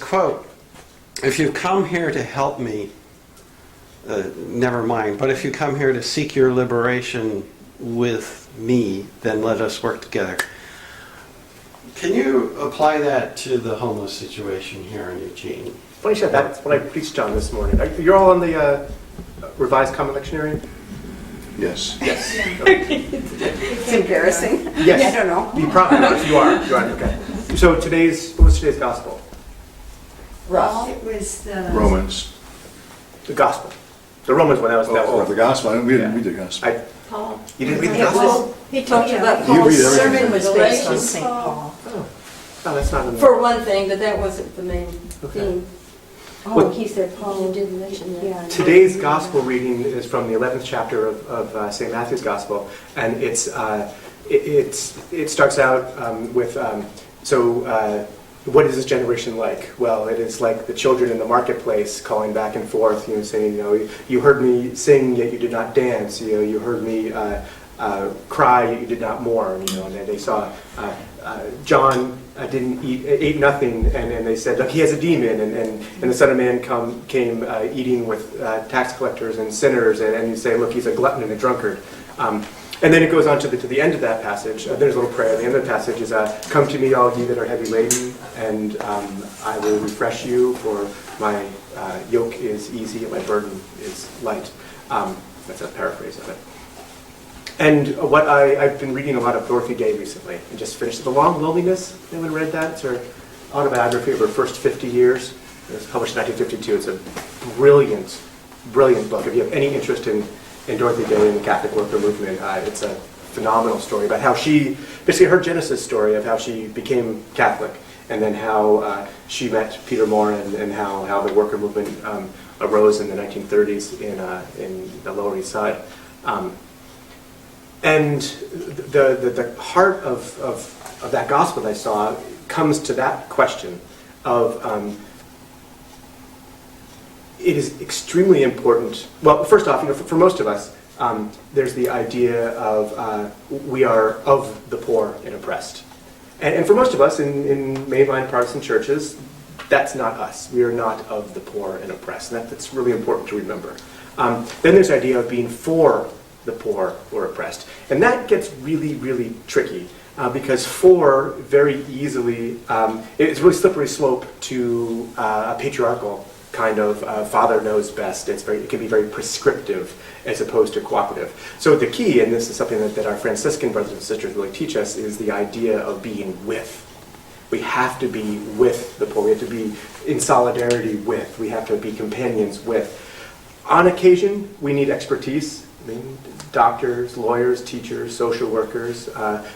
quote, "If you come here to help me, never mind, but if you come here to seek your liberation with me, then let us work together." Can you apply that to the homeless situation here in Eugene? Funny you said that. That's what I preached on this morning. You're all on the Revised Common Lectionary? Yes. Yes. It's embarrassing. Yes. I don't know. You probably are. You are. You are. Okay. So what was today's gospel? Rough. It was the Romans. The gospel. The Romans one. That was that Oh, the old. gospel. We didn't Yeah. read the gospel. Paul. You didn't read the It gospel? was, he talked about You Paul's read everything. sermon was based on Galatians, St. Paul. Oh, that's not in there. For one thing, but that wasn't the main Okay. theme. Oh, What- he said Paul. You did mention that. Yeah. Today's gospel reading is from the 11th chapter of St. Matthew's gospel, and it starts out with what is this generation like? Well, it is like the children in the marketplace calling back and forth, saying, you heard me sing, yet you did not dance. You heard me cry, yet you did not mourn. And then they saw John ate nothing, and they said, look, he has a demon, and the Son of Man came eating with tax collectors and sinners, and you say, look, he's a glutton and a drunkard. And then it goes on to the end of that passage. There's a little prayer. The end of the passage is, come to me, all ye that are heavy laden, and I will refresh you, for my yoke is easy and my burden is light. That's a paraphrase of it. And I've been reading a lot of Dorothy Day recently, and just finished The Long Loneliness. Anyone read that? It's her autobiography of her first 50 years. It was published in 1952. It's a brilliant, brilliant book. If you have any interest in Dorothy Day and the Catholic worker movement, it's a phenomenal story about how basically her genesis story of how she became Catholic, and then how she met Peter Morin, and how the worker movement arose in the 1930s in the Lower East Side. And the heart of that gospel I saw comes to that question of it is extremely important. Well, first off, for most of us, there's the idea of we are of the poor and oppressed. And for most of us in mainline Protestant churches, that's not us. We are not of the poor and oppressed. And that's really important to remember. Then there's the idea of being for the poor or oppressed. And that gets really, really tricky because for very easily, it's a really slippery slope to a patriarchal kind of father knows best. It can be very prescriptive as opposed to cooperative. So the key, and this is something that our Franciscan brothers and sisters really teach us, is the idea of being with. We have to be with the poor. We have to be in solidarity with. We have to be companions with. On occasion, we need expertise. I mean, doctors, lawyers, teachers, social workers,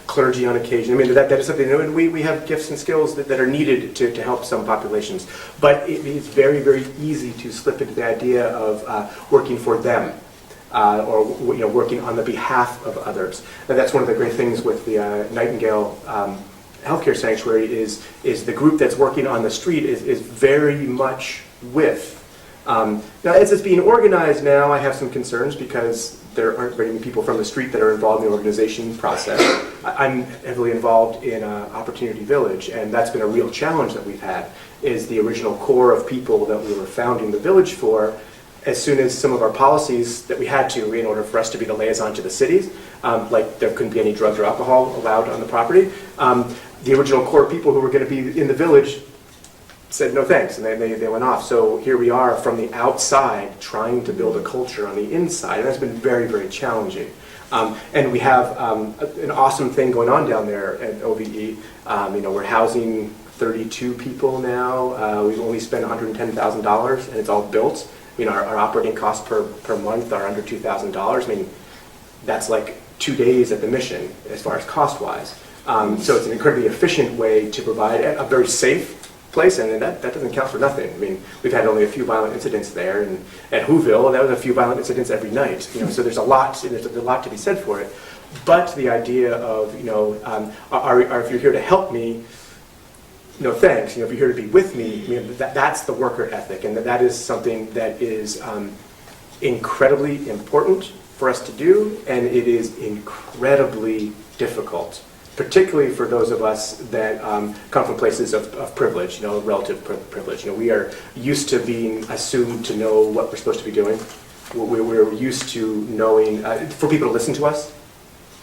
clergy on occasion. I mean, that is something, and we have gifts and skills that are needed to help some populations. But it's very, very easy to slip into the idea of working for them, or working on the behalf of others. And that's one of the great things with the Nightingale Healthcare Sanctuary is the group that's working on the street is very much with. Now, as it's being organized now, I have some concerns because there aren't very many people from the street that are involved in the organization process. I'm heavily involved in Opportunity Village, and that's been a real challenge that we've had, is the original core of people that we were founding the village for. As soon as some of our policies that we had to, in order for us to be the liaison to the cities, like there couldn't be any drugs or alcohol allowed on the property, the original core people who were going to be in the village said no thanks, and they went off. So here we are from the outside trying to build a culture on the inside, and that's been very, very challenging. And we have an awesome thing going on down there at OVE. We're housing 32 people now. We've only spent $110,000, and it's all built. Our operating costs per month are under $2,000. I mean, that's like 2 days at the mission as far as cost-wise. So it's an incredibly efficient way to provide a very safe place, and that doesn't count for nothing. I mean, we've had only a few violent incidents there, and at Whoville, that was a few violent incidents every night. So there's a lot to be said for it. But the idea of, if you're here to help me, no thanks. If you're here to be with me, that's the worker ethic, and that is something that is incredibly important for us to do, and it is incredibly difficult particularly for those of us that come from places of privilege, relative privilege. We are used to being assumed to know what we're supposed to be doing. We're used to knowing, for people to listen to us.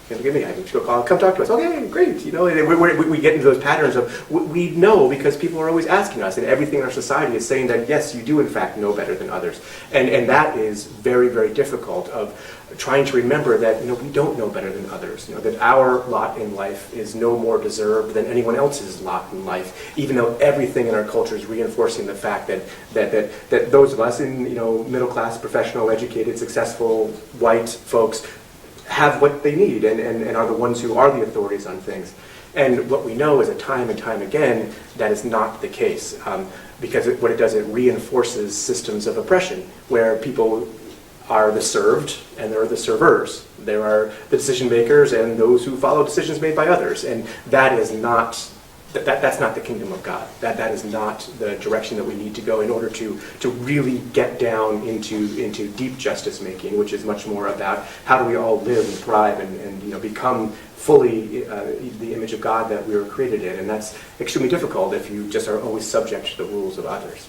Give me, I can go call, come talk to us. Okay, great. We get into those patterns of, we know because people are always asking us, and everything in our society is saying that, yes, you do in fact know better than others. And that is very, very difficult of trying to remember that, we don't know better than others. That our lot in life is no more deserved than anyone else's lot in life, even though everything in our culture is reinforcing the fact that those of us in, middle class, professional, educated, successful, white folks have what they need and are the ones who are the authorities on things. And what we know is that time and time again, that is not the case. Because what it does, it reinforces systems of oppression, where people are the served and there are the servers. There are the decision makers and those who follow decisions made by others. And that is not, that's not the kingdom of God. That is not the direction that we need to go in order to really get down into deep justice making, which is much more about how do we all live and thrive and become fully the image of God that we were created in. And that's extremely difficult if you just are always subject to the rules of others.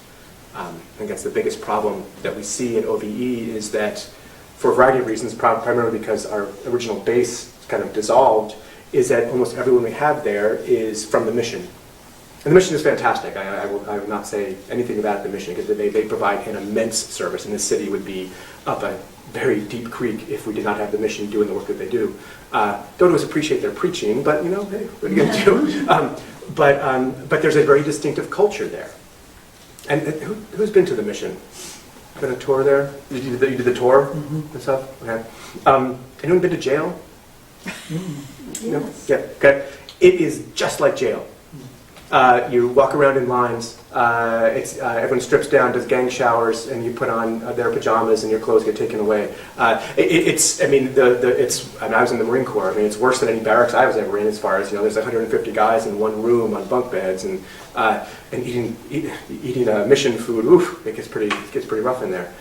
I think that's the biggest problem that we see at OVE, is that for a variety of reasons, primarily because our original base kind of dissolved, is that almost everyone we have there is from the mission. And the mission is fantastic. I will not say anything about the mission, because they provide an immense service, and the city would be up a very deep creek if we did not have the mission doing the work that they do. Don't always appreciate their preaching, but hey, what are you going to do? But there's a very distinctive culture there. And who's been to the mission? Been a tour there? You did the tour and stuff? Okay. Anyone been to jail? Yes. Yeah. Okay. It is just like jail. You walk around in lines. Everyone strips down, does gang showers, and you put on their pajamas, and your clothes get taken away. I was in the Marine Corps. It's worse than any barracks I was ever in. As far as there's 150 guys in one room on bunk beds, and eating mission food. Oof, it gets pretty rough in there.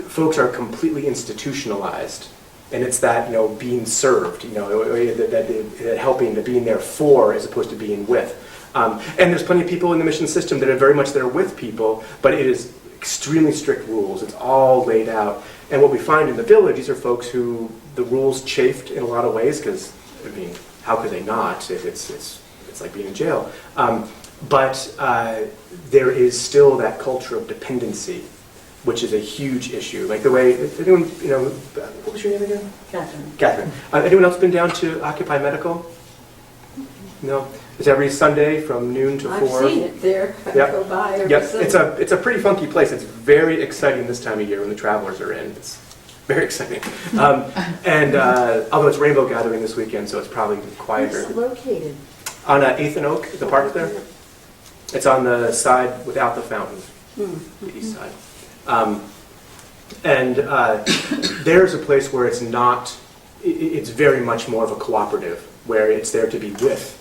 Folks are completely institutionalized. And it's that, being served, that helping, to being there for as opposed to being with. And there's plenty of people in the mission system that are very much there with people, but it is extremely strict rules. It's all laid out. And what we find in the village, these are folks who the rules chafed in a lot of ways, because, how could they not? It's like being in jail. But there is still that culture of dependency, which is a huge issue. Like the way, anyone, what was your name again? Catherine. Anyone else been down to Occupy Medical? No? It's every Sunday from noon to 4. I've seen it there. I Yep. go by every Yep. Sunday. It's a pretty funky place. It's very exciting this time of year when the travelers are in. It's very exciting. Although it's Rainbow Gathering this weekend, so it's probably quieter. Where's it located? On 8th and Oak, the park there. It's on the side without the fountain, the east side. There's a place where it's very much more of a cooperative, where it's there to be with.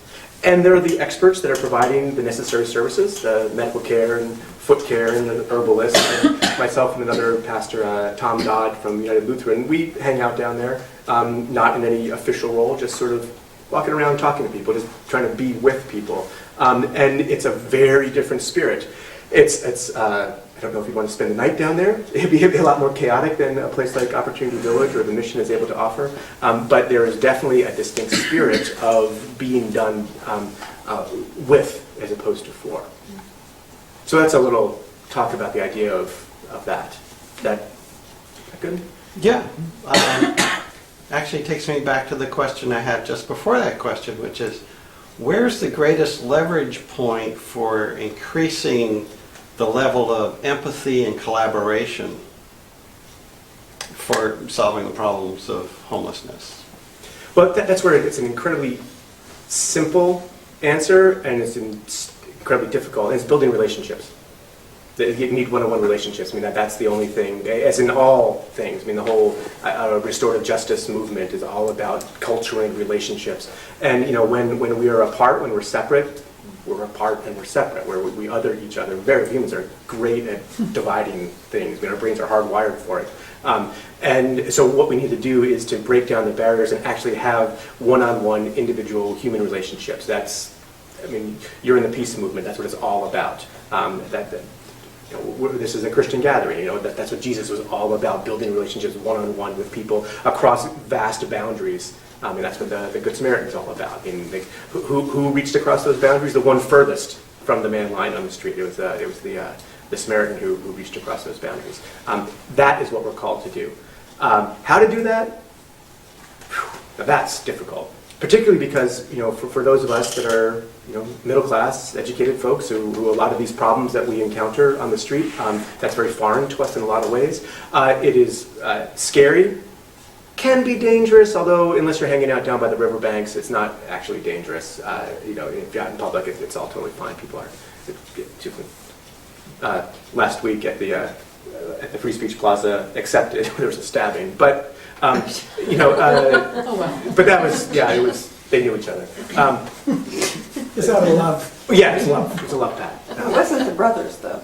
And there are the experts that are providing the necessary services, the medical care and foot care and the herbalist. And myself and another pastor, Tom Dodd from United Lutheran, we hang out down there, not in any official role, just sort of walking around talking to people, just trying to be with people. And it's a very different spirit. I don't know if you want to spend the night down there. It'd be a lot more chaotic than a place like Opportunity Village or the Mission is able to offer. But there is definitely a distinct spirit of being done with as opposed to for. So that's a little talk about the idea of that. Is that good? Yeah. Actually takes me back to the question I had just before that question, which is, where's the greatest leverage point for increasing the level of empathy and collaboration for solving the problems of homelessness? Well, that's where it's an incredibly simple answer, and it's incredibly difficult. And it's building relationships. You need one-on-one relationships. That's the only thing, as in all things. The whole restorative justice movement is all about culturing relationships. And when we are apart, when we're separate, we're apart and we're separate, where we other each other. Humans are great at dividing things. Our brains are hardwired for it. And so what we need to do is to break down the barriers and actually have one-on-one individual human relationships. You're in the peace movement. That's what it's all about. This is a Christian gathering. That's what Jesus was all about: building relationships one-on-one with people across vast boundaries. And that's what the Good Samaritan is all about. Who reached across those boundaries? The one furthest from the man lying on the street. It was the Samaritan who reached across those boundaries. That is what we're called to do. How to do that? Now that's difficult, particularly because for those of us that are middle class, educated folks who a lot of these problems that we encounter on the street, that's very foreign to us in a lot of ways. It is scary. Can be dangerous, although unless you're hanging out down by the riverbanks, it's not actually dangerous. If you're out in public, it's all totally fine. People are. Last week at the Free Speech Plaza, accepted there was a stabbing, but Oh, well. but that was it was they knew each other. It's out of love. Yeah, it's love. It's a love pat. It wasn't the brothers, though.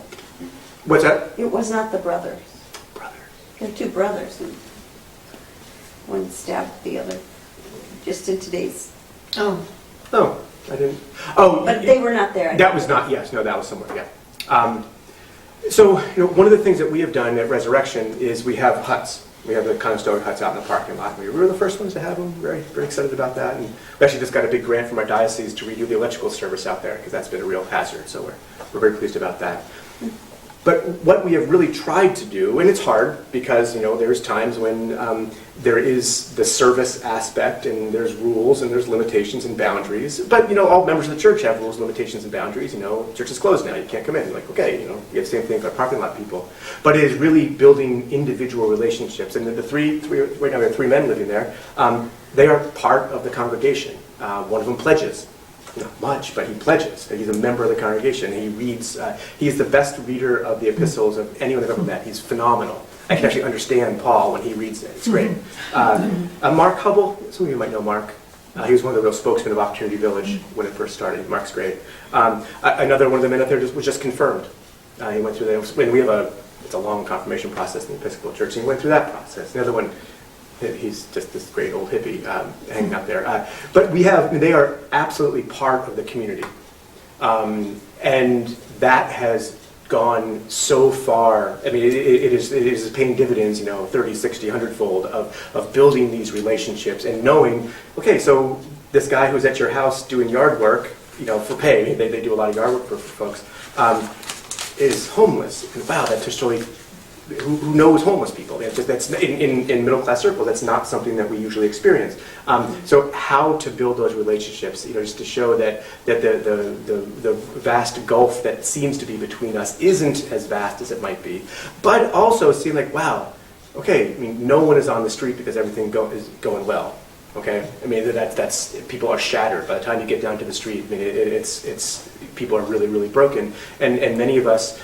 What's that? It was not the brothers. Brother. There are two brothers, and one stabbed the other, just in today's. Oh, Oh, I didn't. Oh, But they were not there. that was not. Yes, no, that was somewhere. Yeah. So one of the things that we have done at Resurrection is we have huts. We have the conestoga huts out in the parking lot. We were the first ones to have them. Very, very excited about that. And we actually just got a big grant from our diocese to redo the electrical service out there because that's been a real hazard. So we're very pleased about that. But what we have really tried to do, and it's hard because there's times when there is the service aspect and there's rules and there's limitations and boundaries. But all members of the church have rules, limitations, and boundaries. Church is closed now; you can't come in. You're like, okay, you have the same thing for parking lot people. But it is really building individual relationships. And the three right now we have 3 men living there. They are part of the congregation. One of them pledges. Not much, but he pledges. He's a member of the congregation. He reads. He's the best reader of the epistles of anyone I've ever met. He's phenomenal. I can actually understand Paul when he reads it. It's great. Mark Hubble, some of you might know Mark. He was one of the real spokesmen of Opportunity Village when it first started. Mark's great. Another one of the men up there was just confirmed. He went through that. When we have it's a long confirmation process in the Episcopal Church, and he went through that process. The other one, he's just this great old hippie hanging out there. But they are absolutely part of the community. And that has gone so far. I mean, it is paying dividends, 30, 60, 100-fold of building these relationships and knowing, okay, so this guy who's at your house doing yard work, for pay, they do a lot of yard work for folks, is homeless. And wow, that just really, who knows homeless people? That's in middle-class circles, that's not something that we usually experience. So how to build those relationships, just to show that the vast gulf that seems to be between us isn't as vast as it might be, but also seem like, wow, okay, no one is on the street because everything is going well. Okay, that's people are shattered by the time you get down to the street. It's people are really, really broken, and many of us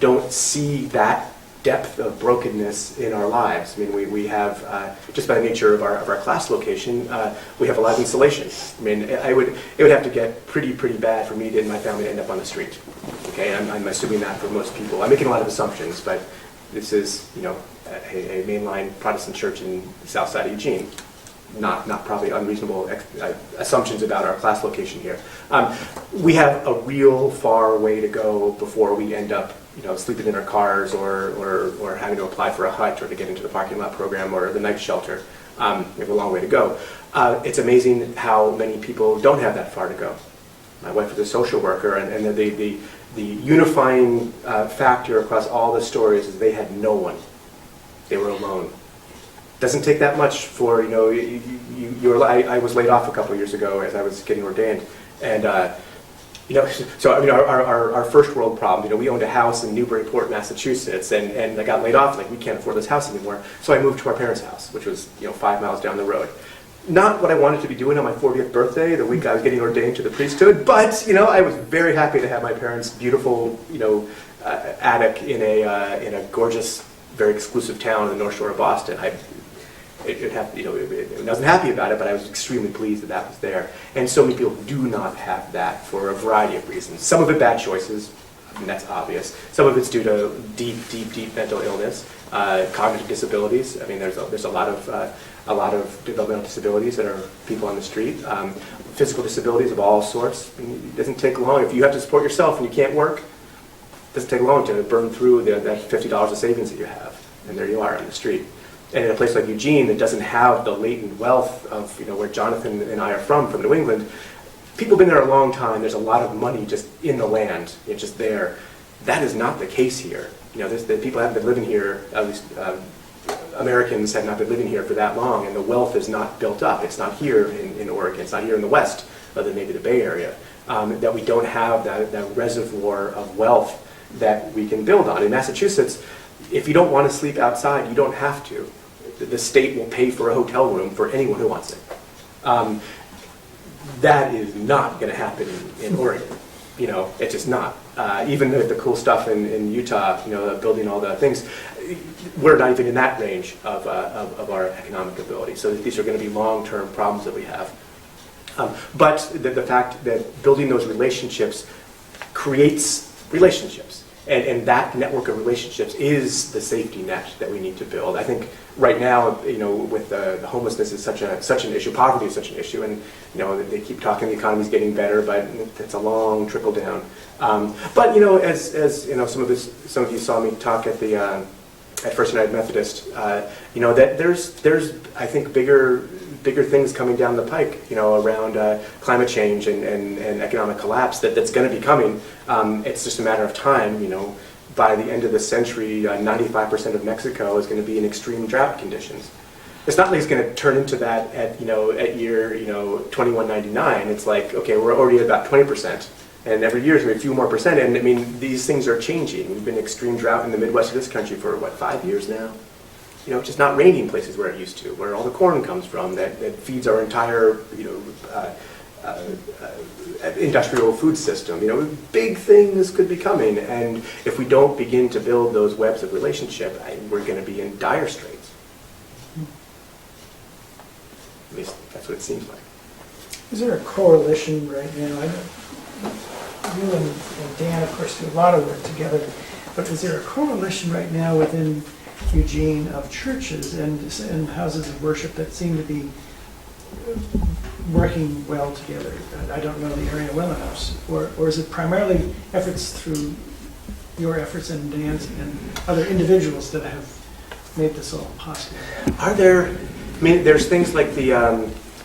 don't see that depth of brokenness in our lives. We have just by the nature of our class location, we have a lot of insulation. It would have to get pretty bad for me and my family to end up on the street. Okay, I'm assuming that for most people. I'm making a lot of assumptions, but this is a mainline Protestant church in the south side of Eugene. Not probably unreasonable assumptions about our class location here. We have a real far way to go before we end up, sleeping in our cars or having to apply for a hut or to get into the parking lot program or the night shelter. We have a long way to go. It's amazing how many people don't have that far to go. My wife is a social worker, and the unifying factor across all the stories is they had no one. They were alone. Doesn't take that much for, I was laid off a couple of years ago as I was getting ordained. And, our first world problem, we owned a house in Newburyport, Massachusetts, and I got laid off, we can't afford this house anymore. So I moved to our parents' house, which was, 5 miles down the road. Not what I wanted to be doing on my 40th birthday, the week I was getting ordained to the priesthood, but, I was very happy to have my parents' beautiful, attic in a gorgeous, very exclusive town on the North Shore of Boston. I wasn't happy about it, but I was extremely pleased that was there. And so many people do not have that for a variety of reasons. Some of it bad choices, that's obvious. Some of it's due to deep mental illness. cognitive disabilities. I mean, there's a lot of developmental disabilities that are people on the street. Physical disabilities of all sorts. I mean, it doesn't take long. If you have to support yourself and you can't work, it doesn't take long to burn through that $50 of savings that you have. And there you are on the street. And in a place like Eugene that doesn't have the latent wealth of where Jonathan and I are from New England, people have been there a long time. There's a lot of money just in the land, it's just there. That is not the case here. The people haven't been living here, at least Americans have not been living here for that long, and the wealth is not built up. It's not here in Oregon. It's not here in the West, other than maybe the Bay Area. That we don't have that reservoir of wealth that we can build on. In Massachusetts, if you don't want to sleep outside, you don't have to. The state will pay for a hotel room for anyone who wants it. That is not going to happen in Oregon. It's just not. Even the cool stuff in Utah, building all the things, we're not even in that range of our economic ability. So these are going to be long-term problems that we have. But the fact that building those relationships creates relationships. And that network of relationships is the safety net that we need to build. I think right now, with the homelessness is such an issue, poverty is such an issue, and they keep talking the economy's getting better, but it's a long trickle down. But as some of you saw me talk at First United Methodist, that there's I think bigger things coming down the pike, around climate change and economic collapse that's going to be coming. It's just a matter of time. By the end of the century, 95% of Mexico is going to be in extreme drought conditions. It's not like it's going to turn into that at year 2199. It's like, okay, we're already at about 20%, and every year is going to be a few more percent. And I mean, these things are changing. We've been in extreme drought in the Midwest of this country for 5 years now. It's just not raining places where it used to, where all the corn comes from that feeds our entire, industrial food system. Big things could be coming, and if we don't begin to build those webs of relationship, we're going to be in dire straits. At least that's what it seems like. Is there a correlation right now? You and Dan, of course, do a lot of work together, but is there a correlation right now within Eugene of churches and houses of worship that seem to be working well together? I don't know the area well enough. Or is it primarily efforts through your efforts and Dan's and other individuals that have made this all possible? There's things like the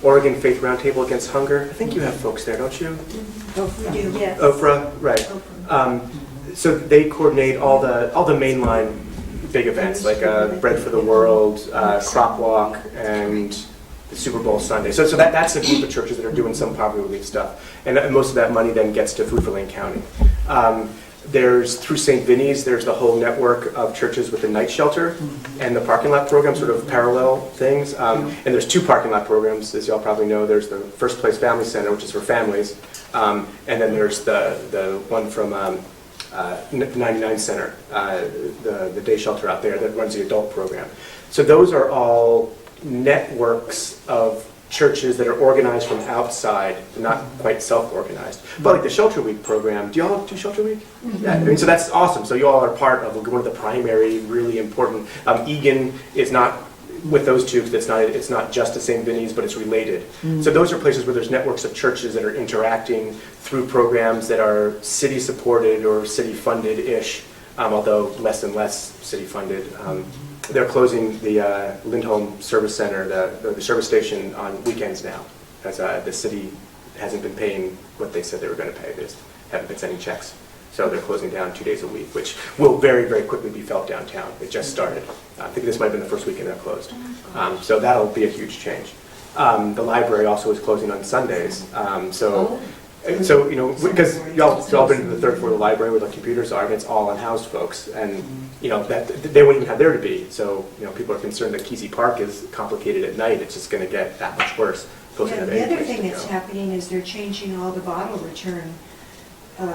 Oregon Faith Roundtable Against Hunger. I think you have folks there, don't you? We do, yes. Oprah, right. So they coordinate all the mainline big events like Bread for the World, Crop Walk, and the Super Bowl Sunday. So that's a group of churches that are doing some poverty relief stuff. And most of that money then gets to Food for Lane County. There's, through St. Vinny's, there's the whole network of churches with the night shelter and the parking lot program, sort of parallel things. And there's 2 parking lot programs, as y'all probably know. There's the First Place Family Center, which is for families. And then there's the one from 99 Center, the day shelter out there that runs the adult program. So those are all networks of churches that are organized from outside, not quite self-organized. But like the Shelter Week program, do y'all do Shelter Week? Yeah, so that's awesome. So you all are part of one of the primary, really important. Egan is not with those two, it's not just the St. Vinny's, but it's related. So those are places where there's networks of churches that are interacting through programs that are city-supported or city-funded-ish, although less and less city-funded. They're closing the Lindholm Service Center, the service station, on weekends now, as the city hasn't been paying what they said they were going to pay. They just haven't been sending checks. So they're closing down 2 days a week, which will very, very quickly be felt downtown. It just started. I think this might have been the first weekend they're closed. So that'll be a huge change. The library also is closing on Sundays. So because y'all been to the 3rd floor of the library where the computers are, and it's all unhoused folks, and that they wouldn't even have there to be. So people are concerned that Kesey Park is complicated at night. It's just going to get that much worse. The other thing that's happening is they're changing all the bottle return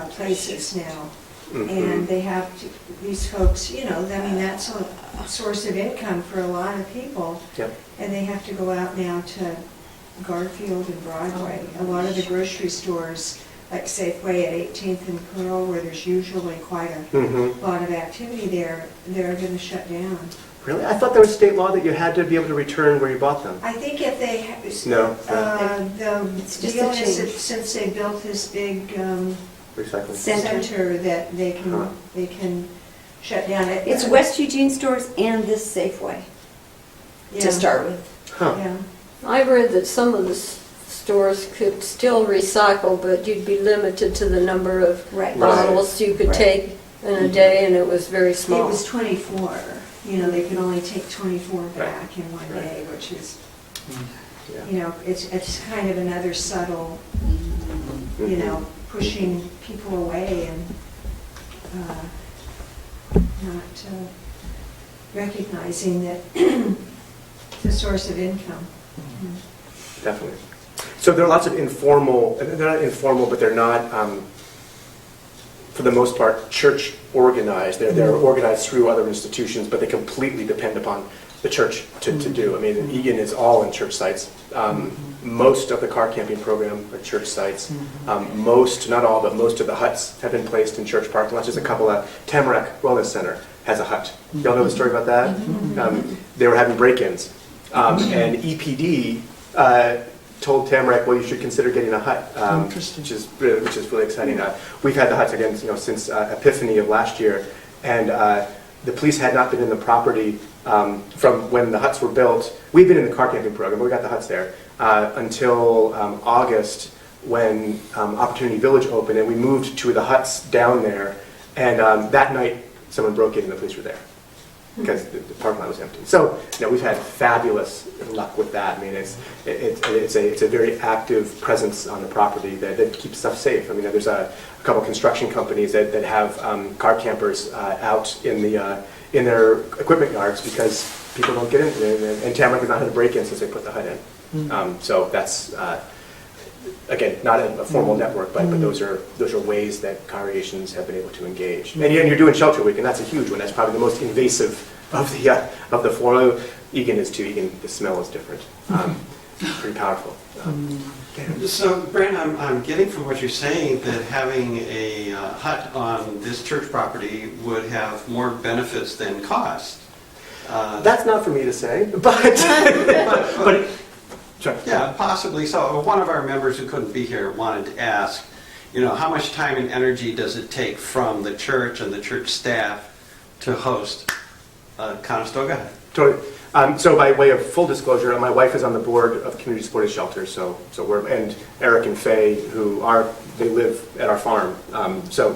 places now, and they have to, these folks, that's a source of income for a lot of people. Yep. And they have to go out now to Garfield and Broadway. A lot of the grocery stores like Safeway at 18th and Pearl, where there's usually quite a Mm-hmm. lot of activity there, they're going to shut down. Really? I thought there was state law that you had to be able to return where you bought them. I think if they, No. It's just a deal is that change. since they built this big Recycling. center, that they Huh. can shut down. It's West Eugene stores and this Safeway Yeah. to start with. Huh. Yeah. I read that some of the stores could still recycle, but you'd be limited to the number of Right. bottles you could Right. take in a day, and it was very It small. was 24, they could only take 24 back in one Right. day, which is, Yeah. it's kind of another subtle, Mhm. pushing people away and not recognizing that it's a source of income. Definitely. So there are lots of informal, they're not informal, but they're not, for the most part, church organized. They're organized through other institutions, but they completely depend upon the church to do. I mean, Egan is all in church sites. Most of the car camping program are church sites. Most, not all, but most of the huts have been placed in church parking lots. There's a couple of, Tamarack Wellness Center has a hut. Y'all know the story about that? They were having break-ins. And EPD told Tamarack, well, you should consider getting a hut, Interesting. which is really exciting. We've had the huts again, since Epiphany of last year, and the police had not been in the property from when the huts were built. We've been in the car camping program, but we got the huts there until August, when Opportunity Village opened, and we moved to the huts down there. And that night, someone broke in, and the police were there because the parking lot was empty. So, we've had fabulous luck with that. I mean, it's a very active presence on the property that keeps stuff safe. I mean, there's a couple construction companies that have car campers out in their equipment yards because people don't get in there, and Tamarack has not had a break-in since they put the hut in. So that's again, not a formal network, but those are ways that congregations have been able to engage. And you're doing Shelter Week, and that's a huge one. That's probably the most invasive of the four. Egan is too. Egan, the smell is different. Pretty powerful. So, Brent, I'm getting from what you're saying that having a hut on this church property would have more benefits than cost. That's not for me to say, but sure. Yeah, possibly. So one of our members who couldn't be here wanted to ask, how much time and energy does it take from the church and the church staff to host a Conestoga hut? Totally. So by way of full disclosure, my wife is on the board of Community Supported Shelters, so we're, and Eric and Faye, they live at our farm. So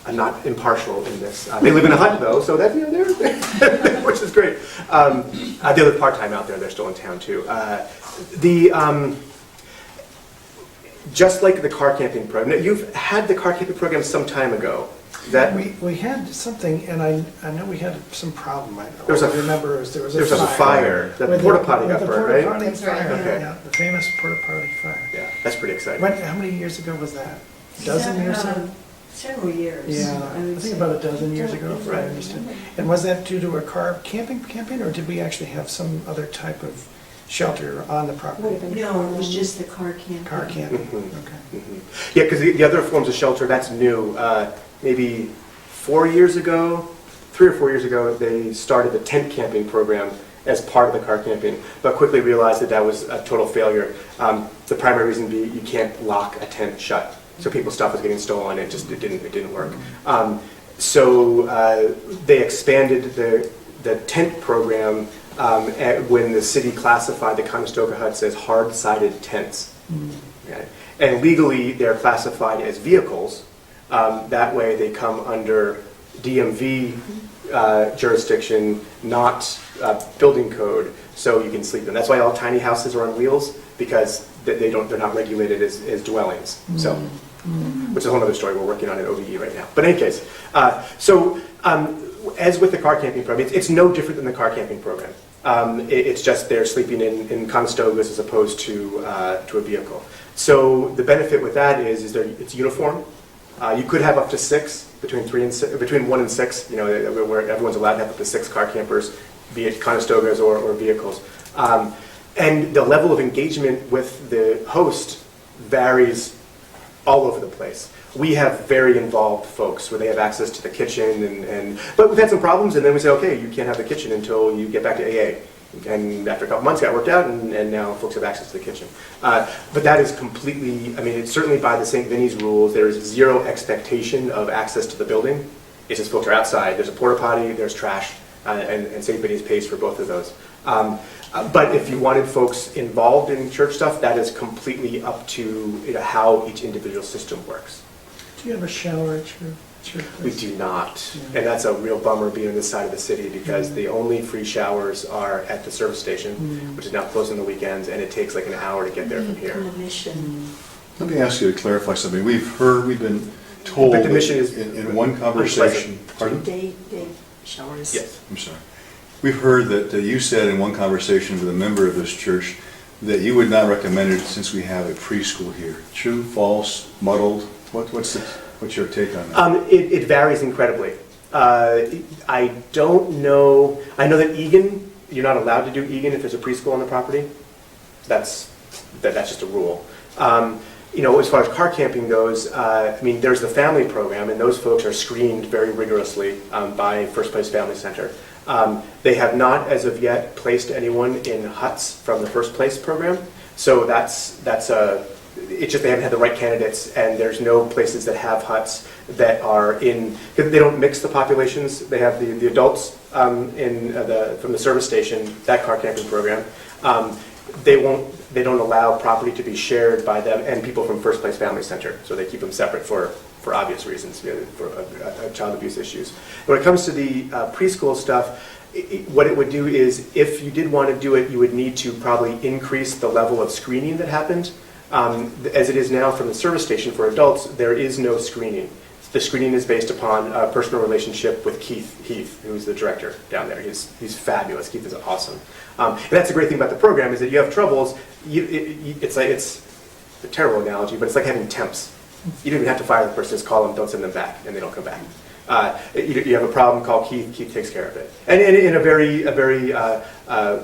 I'm not impartial in this. They live in a hut though, so that's, they're, which is great. They live part-time out there, they're still in town too. Just like the car camping program, now, you've had the car camping program some time ago. That We had something, and I know we had some problem. I There was a- remember there was a fire. The With porta potty got with the burned, porta right? potty That's right, fire, yeah. yeah, the famous porta potty fire. Yeah, that's pretty exciting. How many years ago was that? A dozen years ago? Several years. Yeah, I would think say. about a dozen years ago, if I Right. understood. And was that due to a car camping, or did we actually have some other type of shelter on the property? No, it was just the car camping. Car camping, Mhm. okay. Yeah, because the other forms of shelter, that's new. Maybe 3 or 4 years ago, they started the tent camping program as part of the car camping, but quickly realized that was a total failure. The primary reason being you can't lock a tent shut, so people's stuff was getting stolen. It didn't work. So they expanded the tent program when the city classified the Conestoga huts as hard-sided tents. Okay. And legally, they're classified as vehicles. That way, they come under DMV jurisdiction, not building code, so you can sleep in. That's why all tiny houses are on wheels, because they're not regulated as dwellings. So, which is a whole other story we're working on at OVE right now. But in any case, as with the car camping program, it's no different than the car camping program. It's just they're sleeping in Conestogas as opposed to a vehicle. So the benefit with that is it's uniform. You could have up to 6, between 1 and 6. Where everyone's allowed to have up to 6 car campers, be it Conestogas or vehicles. And the level of engagement with the host varies all over the place. We have very involved folks where they have access to the kitchen, but we've had some problems, and then we say, okay, you can't have the kitchen until you get back to AA. And after a couple months, it got worked out, and now folks have access to the kitchen. But that is completely, I mean, it's certainly by the St. Vinny's rules. There is zero expectation of access to the building. It's just folks are outside. There's a porta potty, there's trash, and St. Vinny's pays for both of those. But if you wanted folks involved in church stuff, that is completely up to how each individual system works. Do you have a shower at your We place? do not, Yeah. and that's a real bummer being on this side of the city because the only free showers are at the service station, which is now closed on the weekends, and it takes like an hour to get there from here. Let me ask you to clarify something. We've been told But the mission is in one conversation, pardon? Day showers. Yes. I'm sorry. We've heard that you said in one conversation with a member of this church that you would not recommend it since we have a preschool here. True, false, muddled? What's your take on that? It varies incredibly. I don't know. I know that Egan, you're not allowed to do Egan if there's a preschool on the property. That's just a rule. As far as car camping goes, I mean, there's the family program, and those folks are screened very rigorously by First Place Family Center. They have not, as of yet, placed anyone in huts from the First Place program. So it's just they haven't had the right candidates, and there's no places that have huts that are in. They don't mix the populations. They have the adults from the service station, that car camping program. They don't allow property to be shared by them and people from First Place Family Center. So they keep them separate for obvious reasons, for child abuse issues. When it comes to the preschool stuff, what it would do is, if you did want to do it, you would need to probably increase the level of screening that happened. As it is now from the service station for adults, there is no screening. The screening is based upon a personal relationship with Heath, who's the director down there. He's fabulous. Keith is awesome. And that's the great thing about the program, is that you have troubles. It's a terrible analogy, but it's like having temps. You don't even have to fire the person, just call them, don't send them back, and they don't come back. You have a problem, call Keith takes care of it. And in a very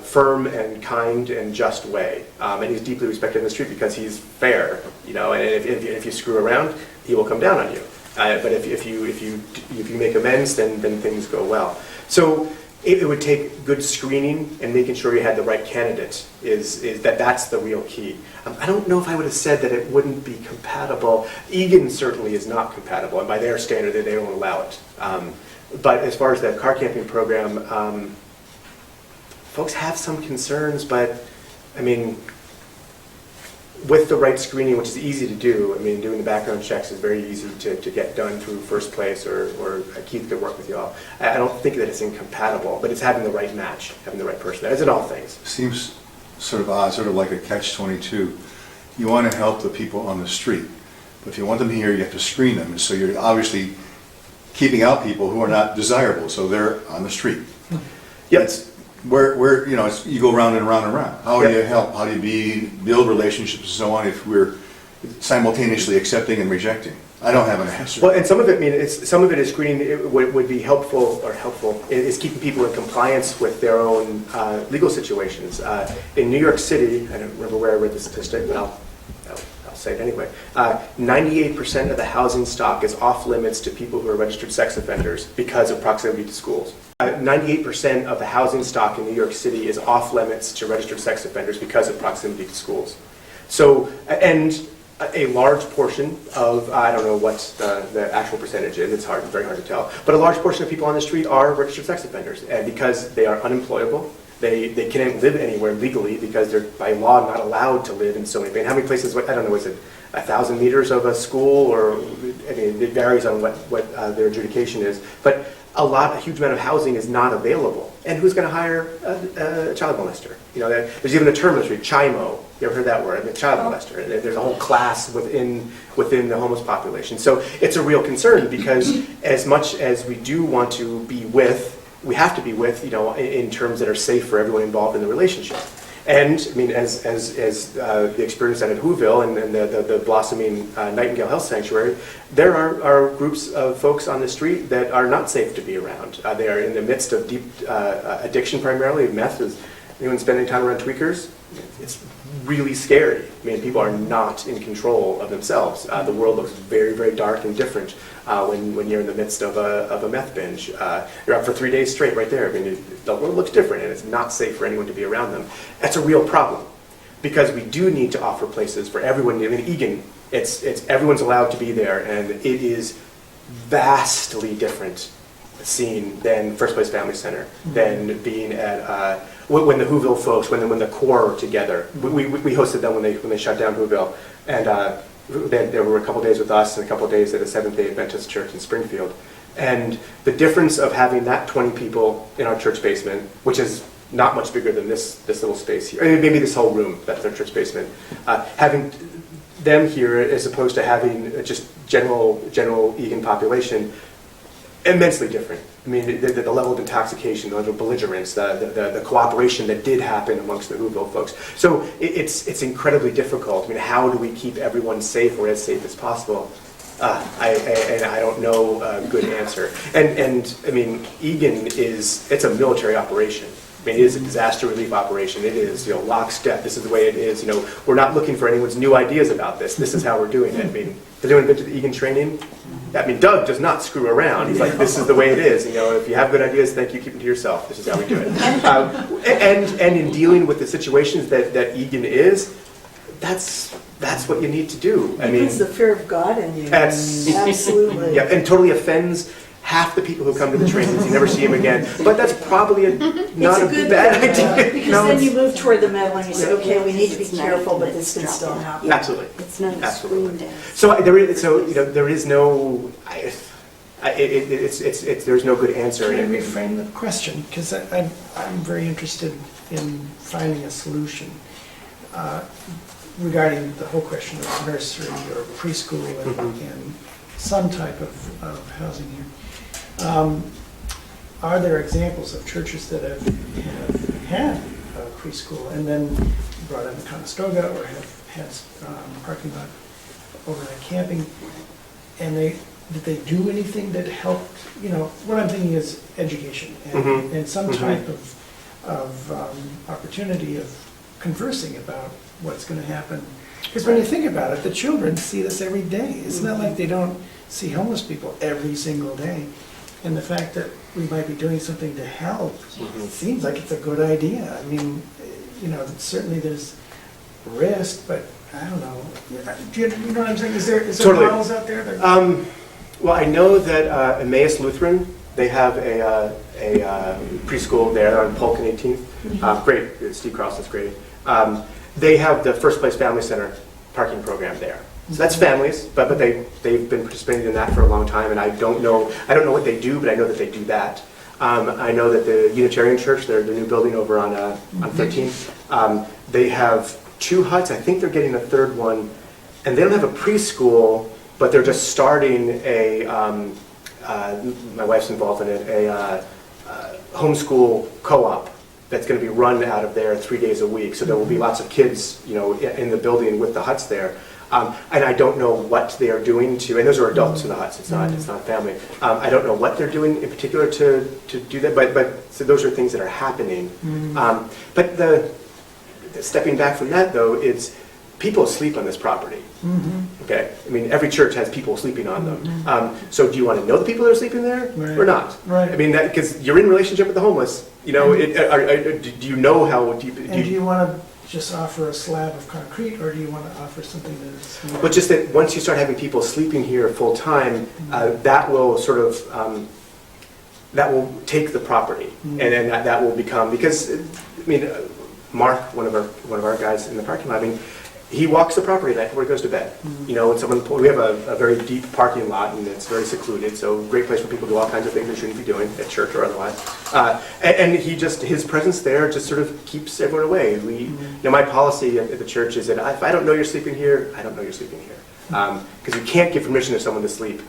firm and kind and just way. And he's deeply respected in the street because he's fair, and if you screw around, he will come down on you. But if you make amends, then things go well. So it would take good screening and making sure you had the right candidate. That's the real key. I don't know if I would have said that it wouldn't be compatible. Egan certainly is not compatible, and by their standard, they don't allow it. But as far as the car camping program, folks have some concerns, but I mean, with the right screening, which is easy to do, I mean, doing the background checks is very easy to get done through First Place or Keith could work with you all. I don't think that it's incompatible, but it's having the right match, having the right person, as in all things. Seems sort of odd, sort of like a catch-22. You want to help the people on the street, but if you want them here, you have to screen them, and so you're obviously keeping out people who are not desirable, so they're on the street. Yes. Where you go round and round and round. How do Yep. you help? How do you build relationships and so on if we're simultaneously accepting and rejecting? I don't have an answer. Well, and some of it is screening. It would be helpful. Is keeping people in compliance with their own legal situations. In New York City, I don't remember where I read the statistic, but I'll say it anyway. 98% of the housing stock is off limits to people who are registered sex offenders because of proximity to schools. 98% of the housing stock in New York City is off limits to registered sex offenders because of proximity to schools. So, and a large portion of, I don't know what the actual percentage is, it's very hard to tell, but a large portion of people on the street are registered sex offenders, and because they are unemployable, they can't live anywhere legally because they're by law not allowed to live in so many. How many places? I don't know. Is it 1,000 meters of a school, or I mean, it varies on what their adjudication is. But a huge amount of housing is not available, and who's going to hire a child molester? There's even a term in the street, CHIMO. You ever heard that word? I mean, child molester. And there's a whole class within the homeless population. So it's a real concern because as much as we do want to be with. We have to be with, in terms that are safe for everyone involved in the relationship. And I mean, as the experience out at Whoville and the blossoming Nightingale Health Sanctuary, there are groups of folks on the street that are not safe to be around. They are in the midst of deep addiction, primarily meth. Is anyone spending time around tweakers? It's really scary. I mean, people are not in control of themselves. The world looks very, very dark and different when you're in the midst of a meth binge. You're up for 3 days straight right there. I mean, the world looks different, and it's not safe for anyone to be around them. That's a real problem, because we do need to offer places for everyone. I mean, Eugene, it's everyone's allowed to be there, and it is vastly different scene than First Place Family Center, than being at when the Whoville folks, when the Core were together. We hosted them when they shut down Whoville, and there were a couple days with us and a couple days at a Seventh-day Adventist church in Springfield. And the difference of having that 20 people in our church basement, which is not much bigger than this little space here, I mean, maybe this whole room, that's our church basement, having them here as opposed to having just general Egan population, immensely different. I mean, the level of intoxication, the level of belligerence, the cooperation that did happen amongst the Whoville folks. So it's incredibly difficult. I mean, how do we keep everyone safe or as safe as possible? I don't know a good answer. And I mean, Egan it's a military operation. I mean, it is a disaster relief operation. It is, lockstep. This is the way it is. We're not looking for anyone's new ideas about this. This is how we're doing it. I mean, has anyone been to the Egan training? I mean, Doug does not screw around. He's like, this is the way it is. If you have good ideas, thank you, keep them to yourself. This is how we do it. And in dealing with the situations that Egan is, that's what you need to do. I mean, It's the fear of God in you. Absolutely. Yeah, and totally offends half the people who come to the trainings. You never see them again. But that's probably not a good bad thing, idea. because No, then it's- you move toward the middle and you say, okay, we need to be careful, but this can still happen. Absolutely. It's not a Absolutely. screen dance. So there is no. There's no good answer. Can I reframe the question? Because I'm very interested in finding a solution regarding the whole question of nursery or preschool and some type of housing here. Are there examples of churches that have had preschool and then brought in the conestoga or have had parking lot overnight camping, and did they do anything that helped? What I'm thinking is education and some type of opportunity of conversing about what's going to happen. Because when you think about it, the children see this every day. It's not like they don't see homeless people every single day. And the fact that we might be doing something to help, it seems like it's a good idea. I mean, certainly there's risk, but I don't know. Do you know what I'm saying? Is there Totally. models out there? Well, I know that Emmaus Lutheran, they have a preschool there on Polk and 18th. Great, Steve Carlson's great. They have the First Place Family Center parking program there. So that's families, but they've been participating in that for a long time, and I don't know what they do, but I know that they do that. I know that the Unitarian Church, their new building over on 13th, they have 2 huts. I think they're getting a 3rd one, and they don't have a preschool, but they're just starting my wife's involved in it, a homeschool co-op that's going to be run out of there 3 days a week. So there will be lots of kids, in the building with the huts there. And I don't know what they are doing and those are adults in the huts, it's not family. I don't know what they're doing in particular to do that, but so those are things that are happening. But the stepping back from that, though, is people sleep on this property. Okay? I mean, every church has people sleeping on them. So do you want to know the people that are sleeping there or not? Right. I mean, because you're in relationship with the homeless. Do you know how deep? And do you want to just offer a slab of concrete, or do you want to offer something that is more... But just that once you start having people sleeping here full time, that will sort of that will take the property, and then that will become, because I mean, Mark, one of our guys in the parking lot, I mean, he walks the property night before he goes to bed. And we have a very deep parking lot, and it's very secluded, so great place for people to do all kinds of things they shouldn't be doing at church or otherwise. And his presence there just sort of keeps everyone away. My policy at the church is that if I don't know you're sleeping here, I don't know you're sleeping here. Because you can't give permission to someone to sleep,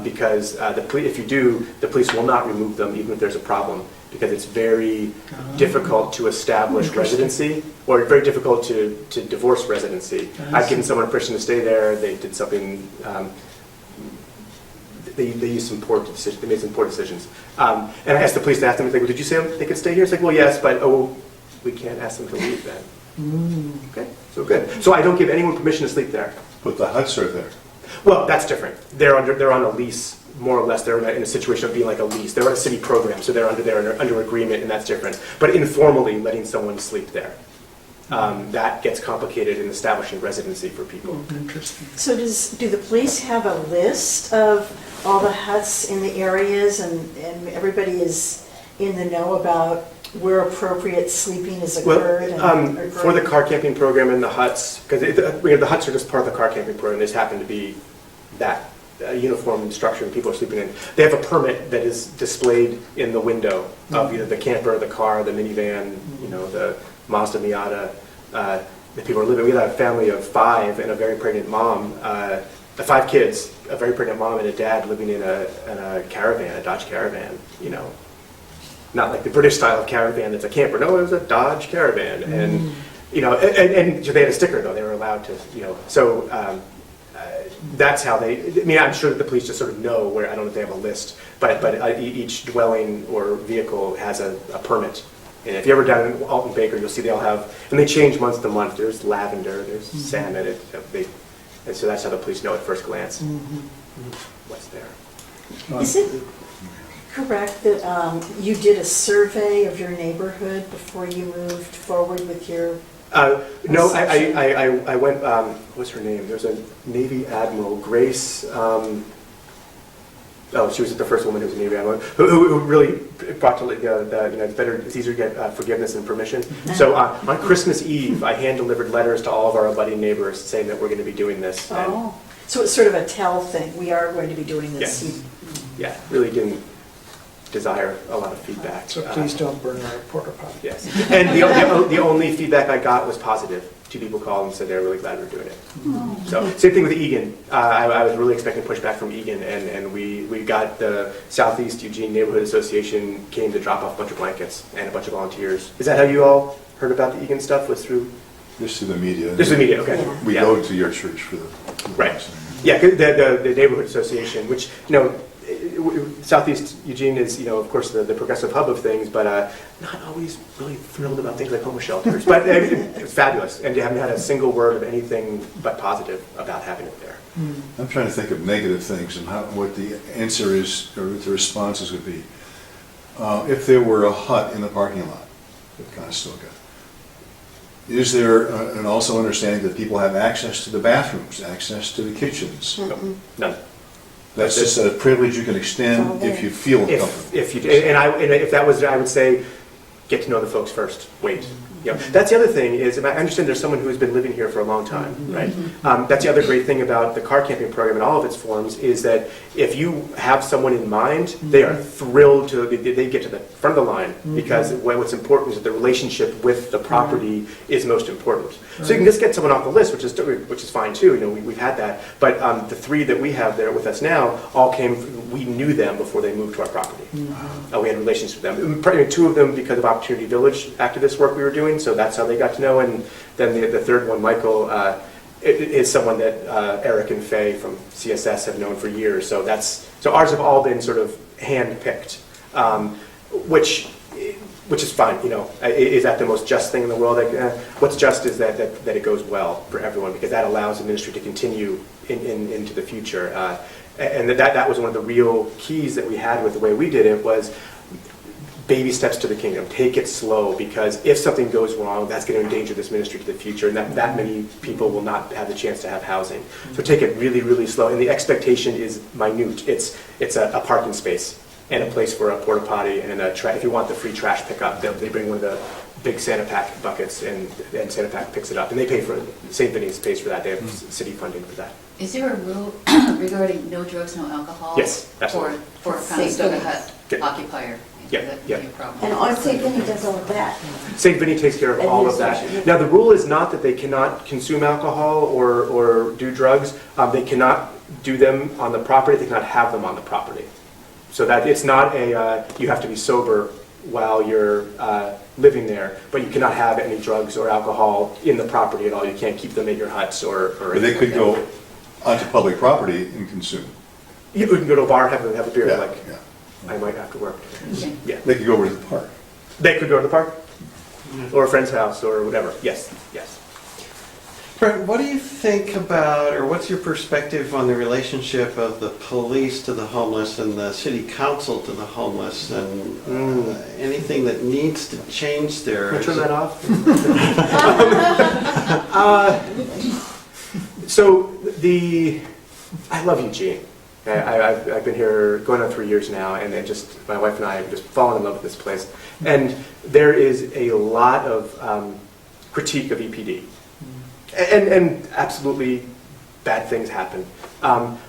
because if you do, the police will not remove them even if there's a problem, because it's very difficult to establish residency, or very difficult to divorce residency. I've given someone permission to stay there, they did something, they used some poor decisions, they made some poor decisions. And I asked the police to ask them, well, did you say they could stay here? It's like, well, yes, but we can't ask them to leave then. Okay. So good. So I don't give anyone permission to sleep there. But the huts are there. Well, that's different. They're on a lease, more or less. They're in a situation of being like a lease. They're on a city program, so they're under agreement, and that's different. But informally, letting someone sleep there, that gets complicated in establishing residency for people. Interesting. So do the police have a list of all the huts in the areas, and everybody is in the know about where appropriate sleeping has occurred? Well, for the car camping program and the huts, because the huts are just part of the car camping program. They just happen to be that uniform structure and people are sleeping in. They have a permit that is displayed in the window of either the camper, the car, the minivan, the Mazda Miata. The people are living. We had a family of 5 and a very pregnant mom. 5 kids, a very pregnant mom and a dad living in a caravan, a Dodge Caravan. Not like the British style of caravan that's a camper. No, it was a Dodge Caravan, and and they had a sticker though. They were allowed to, So that's how they. I mean, I'm sure that the police just sort of know where. I don't know if they have a list, but each dwelling or vehicle has a permit. And if you're ever down in Alton Baker, you'll see they all have, and they change month to month. There's lavender, there's salmon, and so that's how the police know at first glance what's there. Is it correct that you did a survey of your neighborhood before you moved forward with your... No, I went, what's her name? There's a Navy Admiral, Grace, she was the first woman who was a Navy Admiral, who really brought to it's easier to get forgiveness and permission. So on Christmas Eve, I hand-delivered letters to all of our abutting neighbors saying that we're going to be doing this. Oh, so it's sort of a tell thing. We are going to be doing this. Yes. Yeah, really didn't desire a lot of feedback. So please don't burn our porta potty. Yes, and the only feedback I got was positive. 2 people called and said they're really glad we're doing it. So same thing with Eugene. I was really expecting pushback from Eugene, and we got the Southeast Eugene Neighborhood Association came to drop off a bunch of blankets and a bunch of volunteers. Is that how you all heard about the Eugene stuff? Was through? Just through the media. Just through the media, okay. Yeah. We go to your church for the... Right. Yeah, the Neighborhood Association, which, Southeast Eugene is, of course, the progressive hub of things, but not always really thrilled about things like homeless shelters. But it's fabulous, and you haven't had a single word of anything but positive about having it there. I'm trying to think of negative things and what the answer is, or what the responses would be. If there were a hut in the parking lot of Conestoga, is there an also understanding that people have access to the bathrooms, access to the kitchens? No, none. That's just a privilege you can extend if you feel comfortable. If you if that was, I would say, get to know the folks first. Wait. That's the other thing is, and I understand there's someone who has been living here for a long time, right? That's the other great thing about the car camping program and all of its forms is that if you have someone in mind, they are thrilled to, they get to the front of the line because what's important is that the relationship with the property is most important. So you can just get someone off the list, which is fine too. We've had that. But the 3 that we have there with us now all we knew them before they moved to our property. We had relations with them. 2 of them because of Opportunity Village activist work we were doing. So that's how they got to know, and then the third one, Michael, is someone that Eric and Faye from CSS have known for years. So ours have all been sort of hand-picked, which is fine. Is that the most just thing in the world? What's just is that it goes well for everyone because that allows the ministry to continue into the future. And that was one of the real keys that we had with the way we did it was. Baby steps to the kingdom. Take it slow because if something goes wrong, that's going to endanger this ministry to the future, and that many people will not have the chance to have housing. So take it really, really slow. And the expectation is minute. It's a parking space and a place for a porta potty and if you want the free trash pickup, they bring one of the big Santa Pack buckets and Santa Pack picks it up, and they pay for it. St. Vinny's pays for that. They have city funding for that. Is there a rule regarding no drugs, no alcohol? Yes, absolutely. For Conestoga hut occupier? Yeah, yeah. And on St. Vinny does all of that. St. Vinny takes care of all of that. Now, the rule is not that they cannot consume alcohol or do drugs. They cannot do them on the property. They cannot have them on the property. So that it's not you have to be sober while you're living there, but you cannot have any drugs or alcohol in the property at all. You can't keep them in your huts or But they could go onto public property and consume. You can go to a bar, have a beer, Yeah. I might after work. Yeah. They could go over to the park. They could go to the park or a friend's house or whatever. Yes, yes. Brent, what do you think about, or what's your perspective on the relationship of the police to the homeless and the city council to the homeless, and anything that needs to change there? Can I turn that off? I love Eugene. I've been here going on 3 years now, and my wife and I have just fallen in love with this place. And there is a lot of critique of EPD. And absolutely bad things happen. And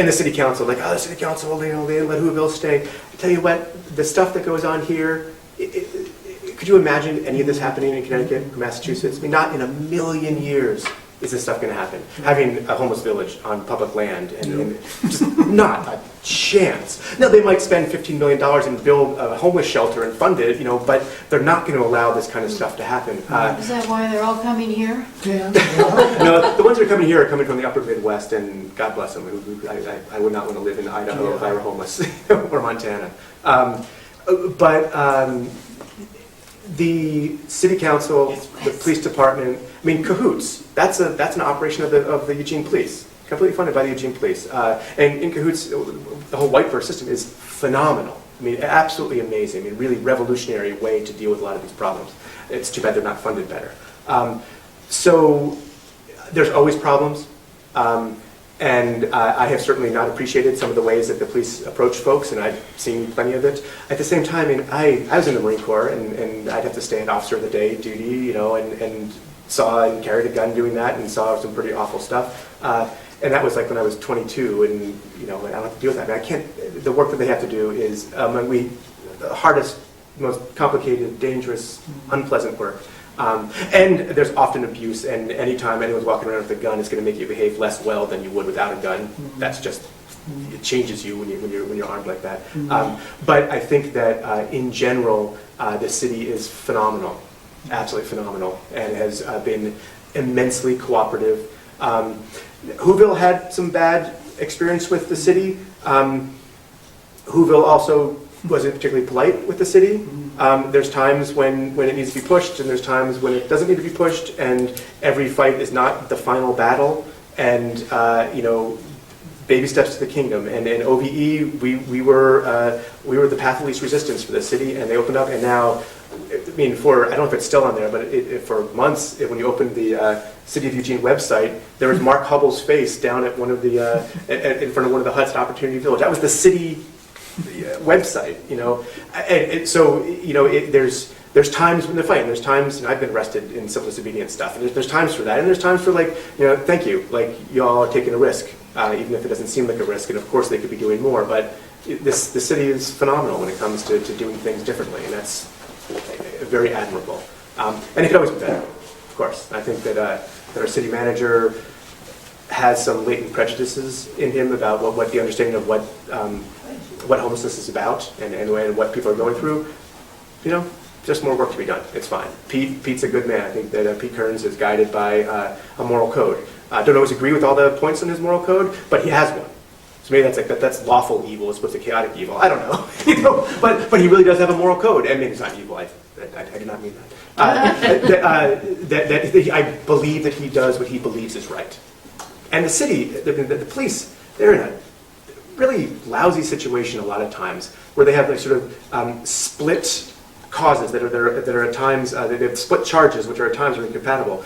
the city council, the city council, they didn't let Whoville stay. I tell you what, the stuff that goes on here, could you imagine any of this happening in Connecticut or Massachusetts? I mean, not in a million years is this stuff going to happen. Having a homeless village on public land, and just not a chance. Now, they might spend $15 million and build a homeless shelter and fund it, but they're not going to allow this kind of stuff to happen. Is that why they're all coming here? Yeah. No, the ones that are coming here are coming from the upper Midwest, and God bless them. I would not want to live in Idaho if I were homeless, or Montana. The city council, the police department, I mean, cahoots. That's an operation of the Eugene Police, completely funded by the Eugene Police. And in cahoots, the whole white first system is phenomenal. I mean, absolutely amazing. I mean, really revolutionary way to deal with a lot of these problems. It's too bad they're not funded better. So there's always problems. And I have certainly not appreciated some of the ways that the police approach folks, and I've seen plenty of it. At the same time, I was in the Marine Corps, and I'd have to stay at Officer of the Day duty, and saw and carried a gun doing that, and saw some pretty awful stuff. And that was like when I was 22, and I don't have to deal with that. I mean, I can't. The work that they have to do is the hardest, most complicated, dangerous, unpleasant work. And there's often abuse, and anytime anyone's walking around with a gun, it's going to make you behave less well than you would without a gun. That's just, it changes you when you're armed like that. But I think that in general, the city is phenomenal, absolutely phenomenal, and has been immensely cooperative. Whoville had some bad experience with the city. Whoville also wasn't particularly polite with the city. There's times when it needs to be pushed, and there's times when it doesn't need to be pushed, and every fight is not the final battle. And baby steps to the kingdom. And in OVE, we were the path of least resistance for the city, and they opened up. And now, I mean, I don't know if it's still on there, but for months, when you opened the City of Eugene website, there was Mark Hubble's face down at one of the in front of one of the huts at Opportunity Village. That was the city website, and so there's times when they're fighting. There's times, and I've been arrested in civil disobedience stuff, and there's times for that, and there's times for thank you, y'all are taking a risk, even if it doesn't seem like a risk, and of course they could be doing more, but the city is phenomenal when it comes to doing things differently, and that's very admirable, and it could always be better, of course. I think that our city manager has some latent prejudices in him about what the understanding of what homelessness is about and what people are going through. Just more work to be done. It's fine. Pete's a good man. I think that Pete Kearns is guided by a moral code. I don't always agree with all the points in his moral code, but he has one. So maybe that's lawful evil as opposed to chaotic evil. I don't know. But he really does have a moral code. And maybe it's not evil. I do not mean that. I believe that he does what he believes is right. And the city, the police, they're in a really lousy situation a lot of times, where they have split causes that are at times, they have split charges, which are at times incompatible.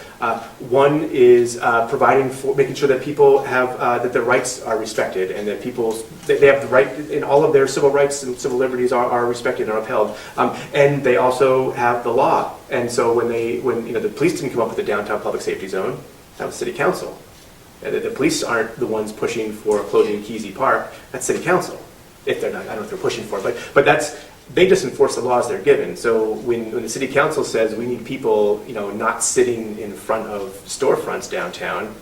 One is making sure that people have, that their rights are respected, and that they have the right, in all of their civil rights and civil liberties are respected and are upheld. And they also have the law. And so when the police didn't come up with the downtown public safety zone, that was city council. The police aren't the ones pushing for closing Kesey Park. That's city council. If they're not, I don't know if they're pushing for it, but they just enforce the laws they're given. So when the city council says we need people, not sitting in front of storefronts downtown,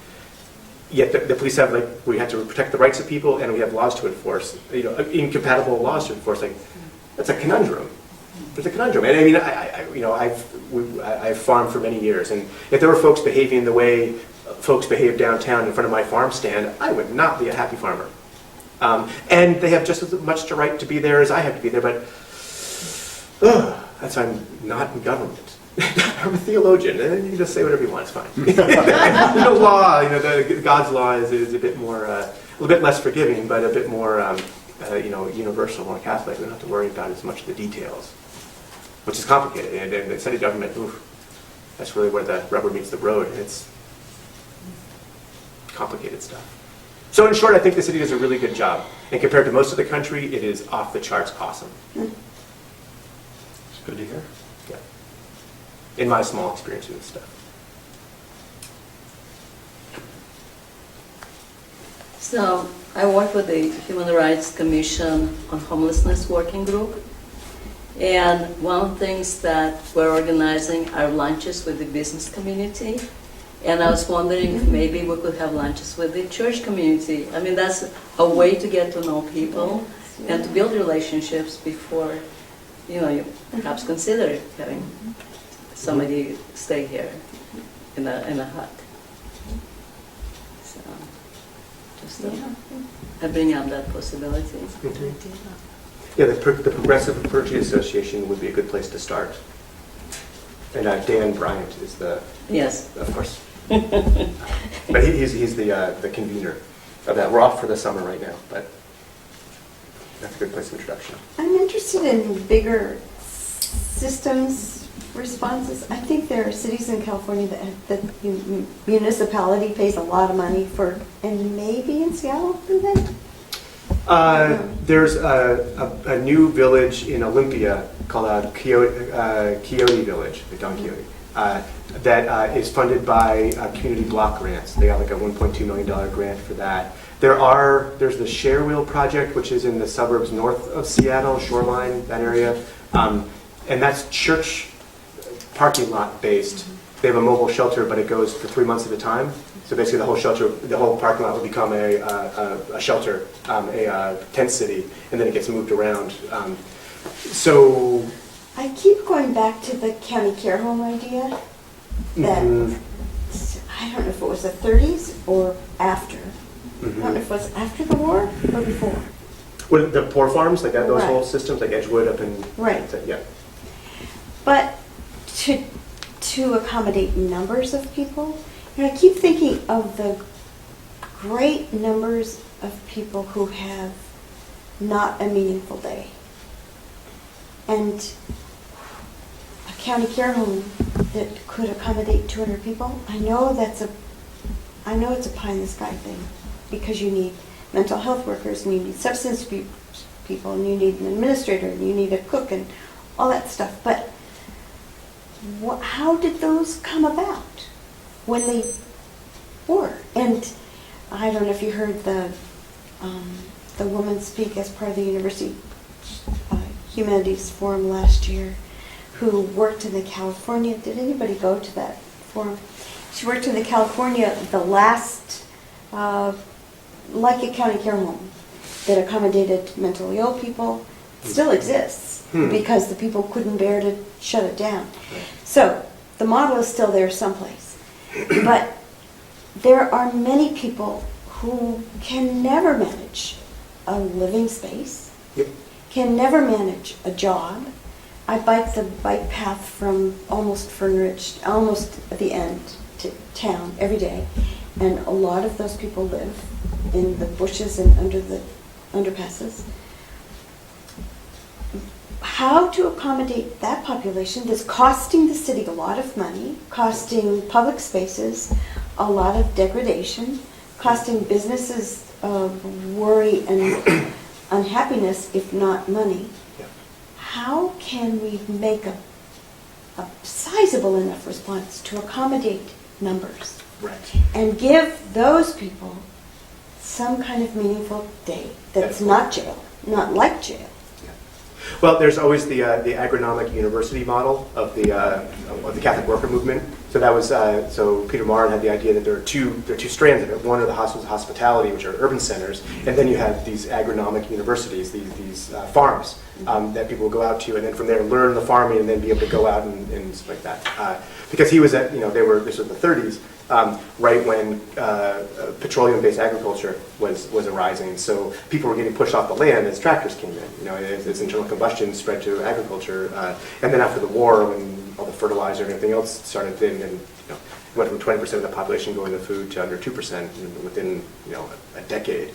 yet the police have we have to protect the rights of people, and we have laws to enforce, incompatible laws to enforce. That's a conundrum. It's a conundrum. And I mean, I've farmed for many years, and if there were folks behaving the way folks behave downtown in front of my farm stand, I would not be a happy farmer. And they have just as much right to be there as I have to be there, but that's why I'm not in government. I'm a theologian, and you can just say whatever you want, it's fine. Law, God's law is a bit more, a little bit less forgiving, but a bit more, universal, more Catholic. We don't have to worry about as much of the details, which is complicated. And the city government, that's really where the rubber meets the road. It's complicated stuff. So in short, I think the city does a really good job. And compared to most of the country, it is off the charts awesome. It's good to hear. Yeah. In my small experience with this stuff. So I work with the Human Rights Commission on Homelessness Working Group. And one of the things that we're organizing are lunches with the business community. And I was wondering if maybe we could have lunches with the church community. I mean, that's a way to get to know people and to build relationships before, you perhaps consider having somebody stay here in a hut. So, just I bring up that possibility. Yeah, the Progressive Clergy Association would be a good place to start. And Dan Bryant is the... Yes. Of course. But he's the convener of that. We're off for the summer right now, but that's a good place of introduction. I'm interested in bigger systems responses. I think there are cities in California that the municipality pays a lot of money for, and maybe in Seattle even? There's a new village in Olympia called Quixote Village, the Don Quixote, that is funded by community block grants. They got like a $1.2 million grant for that. There's the Share Wheel project, which is in the suburbs north of Seattle, Shoreline, that area, and that's church parking lot based. They have a mobile shelter, but it goes for 3 months at a time. So basically, the whole parking lot will become a shelter, a tent city, and then it gets moved around. So I keep going back to the county care home idea. That I don't know if it was the 30s or after. I don't know if it was after the war or before. Well, the poor farms, like those Right. whole systems, like Edgewood up in Right. Yeah. But to accommodate numbers of people, I keep thinking of the great numbers of people who have not a meaningful day. And a county care home that could accommodate 200 people, I know it's a pie in the sky thing, because you need mental health workers, and you need substance abuse people, and you need an administrator, and you need a cook, and all that stuff. But how did those come about when they were? And I don't know if you heard the woman speak as part of the University Humanities Forum last year, who worked in the California. Did anybody go to that forum? She worked in the California, the last, like a county care home that accommodated mentally ill people. It still exists because the people couldn't bear to shut it down. So the model is still there someplace. But there are many people who can never manage a living space, can never manage a job. I bike the bike path from almost Fernridge, almost at the end to town every day, and a lot of those people live in the bushes and under the underpasses. How to accommodate that population that's costing the city a lot of money, costing public spaces a lot of degradation, costing businesses worry and unhappiness, if not money. How can we make a sizable enough response to accommodate numbers? Right. And give those people some kind of meaningful day that's not jail, not like jail. Well, there's always the agronomic university model of the Catholic worker movement. So that was so Peter Marin had the idea that there are two strands of it. One are the hospitality, which are urban centers, and then you have these agronomic universities, these farms that people will go out to, and then from there learn the farming, and then be able to go out and stuff like that. Because he was at this was the 30s, right when petroleum-based agriculture was arising. So people were getting pushed off the land as tractors came in, as internal combustion spread to agriculture. And then after the war, when all the fertilizer and everything else started, then went from 20% of the population going to food to under 2% within a decade.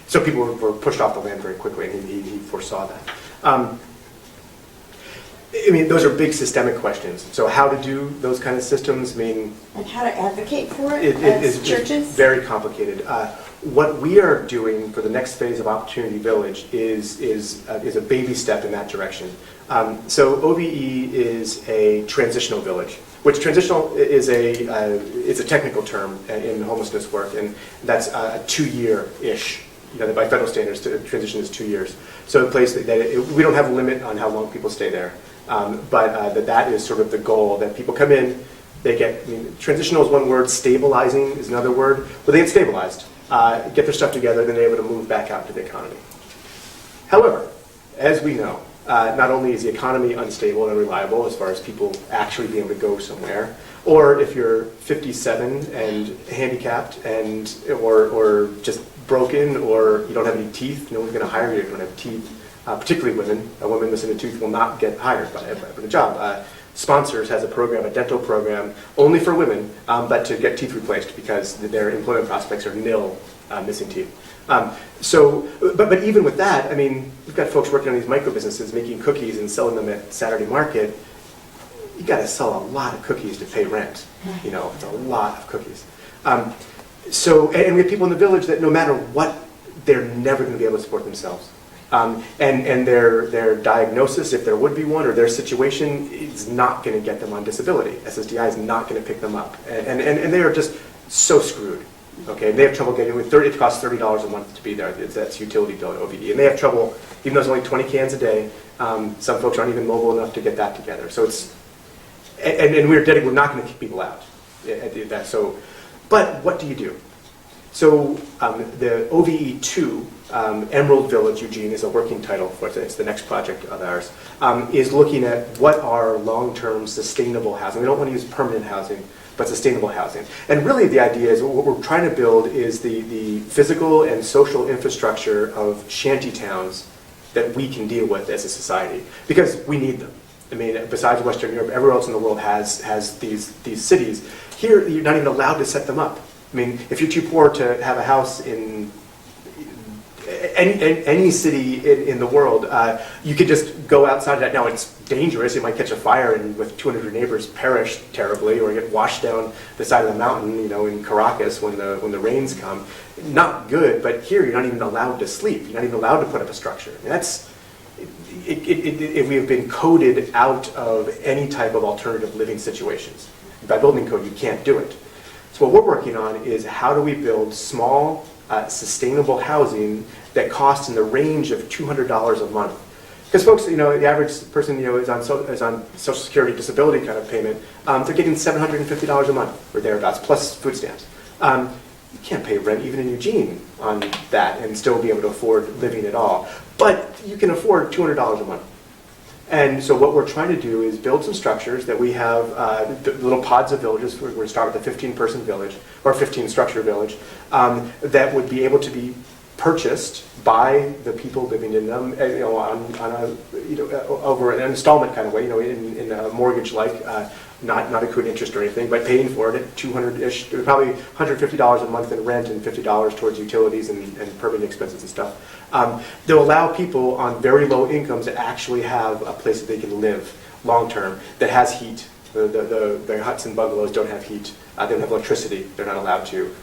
So people were pushed off the land very quickly, and he foresaw that. Those are big systemic questions. So how to do those kind of systems, And how to advocate for it it as is churches? very complicated. What we are doing for the next phase of Opportunity Village is a baby step in that direction. So OVE is a transitional village, which transitional is a technical term in homelessness work, and that's a 2-year-ish. By federal standards, transition is 2 years. So a place we don't have a limit on how long people stay there, but that is sort of the goal, that people come in, they get, transitional is one word, stabilizing is another word, but they get stabilized, get their stuff together, then they're able to move back out to the economy. However, as we know, not only is the economy unstable and unreliable as far as people actually being able to go somewhere, or if you're 57 and handicapped and or just broken, or you don't have any teeth, no one's going to hire you if you don't have teeth. Particularly women. A woman missing a tooth will not get hired by a job. Sponsors has a program, a dental program, only for women, but to get teeth replaced because their employment prospects are nil missing teeth. But even with that, we've got folks working on these micro businesses making cookies and selling them at Saturday market. You got to sell a lot of cookies to pay rent. It's a lot of cookies. And we have people in the village that no matter what, they're never going to be able to support themselves. And their diagnosis, if there would be one, or their situation is not going to get them on disability. SSDI is not going to pick them up. And they are just so screwed. Okay, and they have trouble getting, it costs $30 a month to be there. That's utility bill at OVE. And they have trouble, even though there's only 20 cans a day, some folks aren't even mobile enough to get that together. So it's, and we're not going to kick people out. But what do you do? So the OVE2, Emerald Village, Eugene, is a working title for it. It's the next project of ours, is looking at what are long-term sustainable housing. We don't want to use permanent housing, but sustainable housing. And really the idea is what we're trying to build is the physical and social infrastructure of shanty towns that we can deal with as a society, because we need them. Besides Western Europe, everywhere else in the world has these cities. Here, you're not even allowed to set them up. If you're too poor to have a house in any city in the world, you could just go outside of that. Now, it's dangerous. You might catch a fire and with 200 neighbors perish terribly, or get washed down the side of the mountain, in Caracas when the rains come. Not good, but here you're not even allowed to sleep. You're not even allowed to put up a structure. We have been coded out of any type of alternative living situations. By building code, you can't do it. So what we're working on is how do we build small, sustainable housing that costs in the range of $200 a month. Because folks, the average person, is on Social Security disability kind of payment. They're getting $750 a month or thereabouts, plus food stamps. You can't pay rent even in Eugene on that and still be able to afford living at all. But you can afford $200 a month. And so what we're trying to do is build some structures that we have, little pods of villages. We're going to start with a 15-person village, or 15-structure village, that would be able to be purchased by the people living in them, over an installment kind of way, in a mortgage-like, not accrued interest or anything, but paying for it at $200-ish, probably $150 a month in rent and $50 towards utilities and permanent expenses and stuff. They'll allow people on very low incomes to actually have a place that they can live long-term that has heat. The huts and bungalows don't have heat. They don't have electricity. They're not allowed to.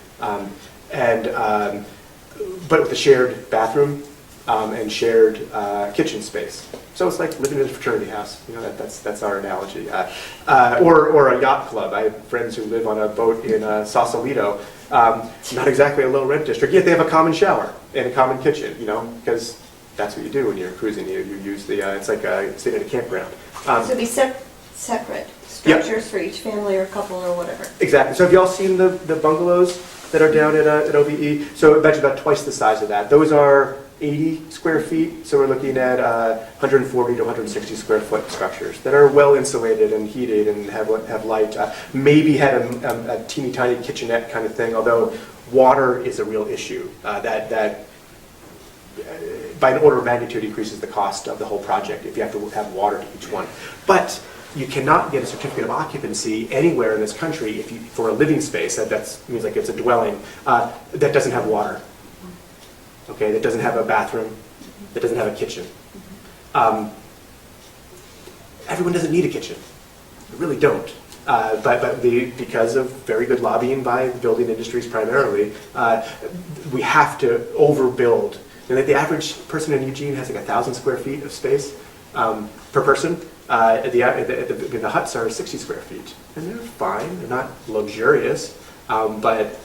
But with a shared bathroom and shared kitchen space. So it's like living in a fraternity house. That's our analogy. Or a yacht club. I have friends who live on a boat in Sausalito. Not exactly a low rent district, yet they have a common shower and a common kitchen, because that's what you do when you're cruising. You use it's like staying at a campground. So be separate structures for each family or couple or whatever. Exactly. So have you all seen the bungalows that are down at OVE? So I bet you about twice the size of that. Those are 80 square feet, so we're looking at 140 to 160 square foot structures that are well insulated and heated and have light. Maybe had a teeny tiny kitchenette kind of thing, although water is a real issue. That by an order of magnitude increases the cost of the whole project if you have to have water to each one. But you cannot get a certificate of occupancy anywhere in this country for a living space, that means like it's a dwelling, that doesn't have water. Okay, that doesn't have a bathroom, that doesn't have a kitchen. Everyone doesn't need a kitchen. They really don't. Because of very good lobbying by the building industries primarily, we have to overbuild. And the average person in Eugene has like 1,000 square feet of space per person. The huts are 60 square feet, and they're fine. They're not luxurious, but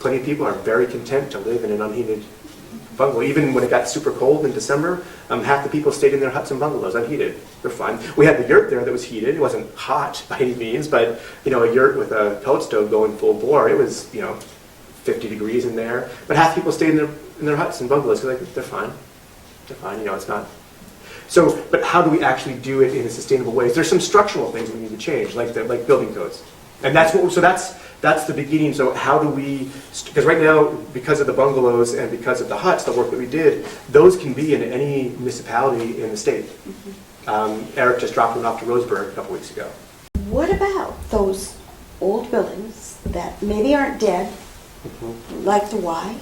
plenty of people are very content to live in an unheated bungalow. Even when it got super cold in December, half the people stayed in their huts and bungalows unheated. They're fine. We had the yurt there that was heated. It wasn't hot by any means, but a yurt with a pellet stove going full bore, it was 50 degrees in there. But half the people stayed in their huts and bungalows because they're fine. They're fine. It's not. So, but how do we actually do it in a sustainable way? There's some structural things we need to change, like building codes, and that's the beginning. So how do we? Because right now, because of the bungalows and because of the huts, the work that we did, those can be in any municipality in the state. Eric just dropped one off to Roseburg a couple weeks ago. What about those old buildings that maybe aren't dead, like the Y?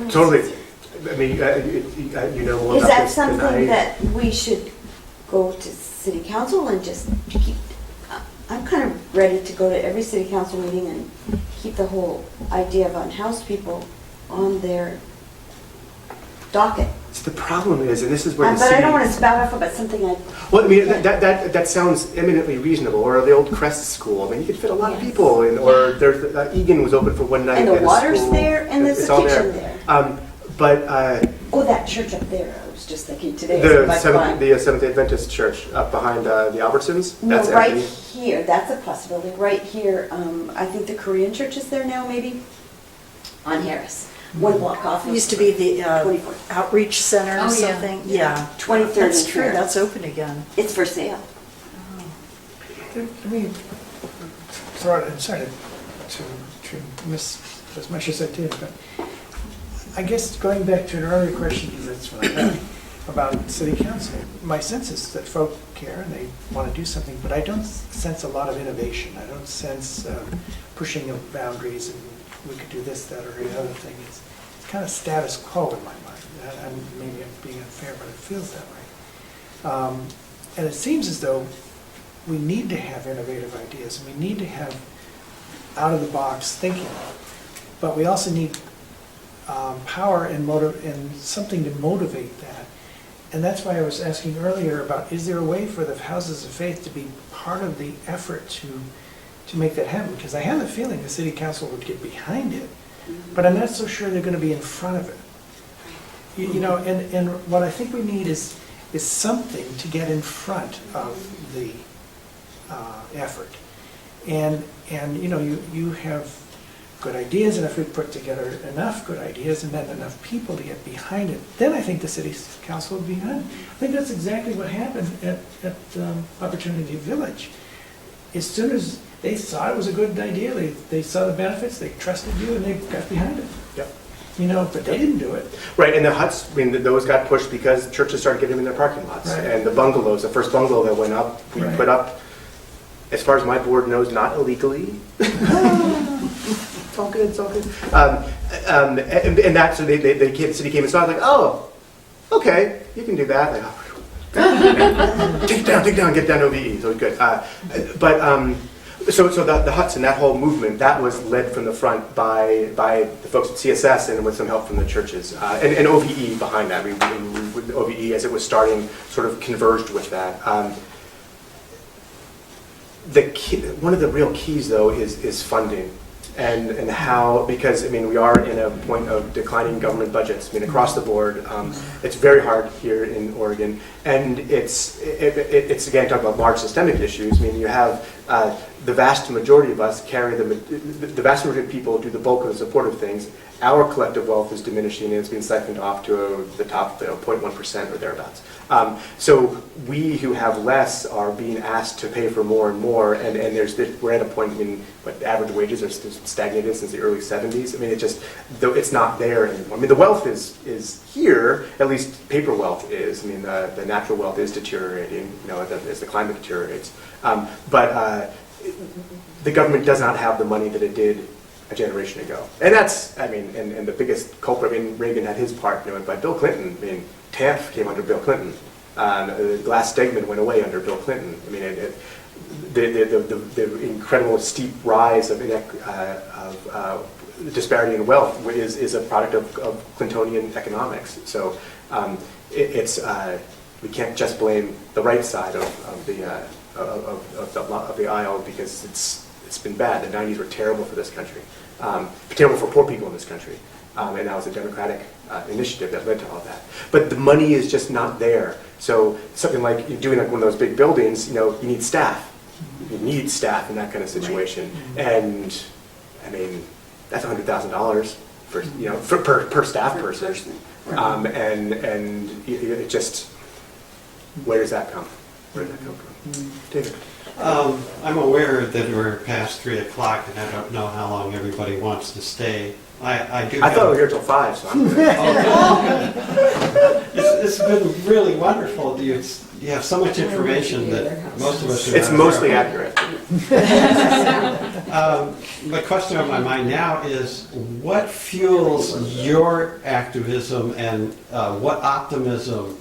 Totally. I mean, more Is about that this than something I- that we should go to city council and just keep? I'm kind of ready to go to every city council meeting and keep the whole idea of unhoused people on their docket. So the problem is, and this is where the But city... I don't want to spout off about something I... Well, I mean, that sounds eminently reasonable. Or the old Crest School. I mean, you could fit a lot of Yes. people in. Or there's Egan was open for one night. And at the a water's school. there, and there's It's a all kitchen there. Oh, that church up there, I was just thinking today. The Seventh-day Adventist Church up behind the Albertsons. No, That's right empty. here, that's a possibility. Right here, I think the Korean church is there now, maybe? On Harris. One block off. It used to be the 24th. outreach center Oh, or yeah. something. Yeah. 23rd That's and true, Harris. that's open again. It's for sale. Let me throw it, and sorry to miss as much as I did, but I guess going back to an earlier question that's what I had about city council, my sense is that folk care and they want to do something, but I don't sense a lot of innovation. I don't sense pushing of boundaries and we could do this, that, or the other thing. It's kind of status quo in my mind. Maybe I'm being unfair, but it feels that way. And it seems as though we need to have innovative ideas, and we need to have out-of-the-box thinking, but we also need power and something to motivate that. And that's why I was asking earlier about, is there a way for the houses of faith to be part of the effort to make that happen? Because I have a feeling the city council would get behind it, but I'm not so sure they're going to be in front of it. And what I think we need is something to get in front of the effort. And you have good ideas, and if we put together enough good ideas and then enough people to get behind it, then I think the city council would be behind it. I think that's exactly what happened at Opportunity Village. As soon as they saw it was a good idea, they saw the benefits, they trusted you, and they got behind it. Yep. But they didn't do it. Right, and the huts, I mean, those got pushed because churches started getting them in their parking lots. Right. And the bungalows, the first bungalow that went up, we Right. put up, as far as my board knows, not illegally. It's all good, it's all good. And that, so the city came and saw it, like, oh, okay, you can do that. Like, oh, take it down, get down OVE, so good. So the huts and that whole movement, that was led from the front by the folks at CSS and with some help from the churches. And OVE behind that, OVE as it was starting sort of converged with that. One of the real keys though is funding. And how, because I mean we are in a point of declining government budgets. I mean across the board, it's very hard here in Oregon, and it's again talking about large systemic issues. I mean you have the vast majority of us carry the vast majority of people do the bulk of the supportive things. Our collective wealth is diminishing and it's being siphoned off to the top 0.1% or thereabouts. So we who have less are being asked to pay for more and more, and we're at a point in what average wages are stagnated since the early 70s. I mean, it's not there anymore. I mean, the wealth is here, at least paper wealth is. I mean, the natural wealth is deteriorating, as the climate deteriorates. But the government does not have the money that it did a generation ago. And that's, and the biggest culprit, Reagan had his part, by Bill Clinton. TANF came under Bill Clinton. Glass-Steagall went away under Bill Clinton. The incredible steep rise of disparity in wealth is a product of Clintonian economics. So we can't just blame the right side of the aisle because it's been bad. The 90s were terrible for this country, terrible for poor people in this country, and that was a Democratic initiative that led to all that. But the money is just not there. So something like doing one of those big buildings, you need staff. You need staff in that kind of situation, and that's $100,000 per staff person, and it just where does that come? Where does that come from? David. I'm aware that we're past 3 o'clock, and I don't know how long everybody wants to stay. I thought we were here till 5, so I'm good. It's been really wonderful. You have so much information that most of us are It's mostly accurate. The question on my mind now is, what fuels your activism and what optimism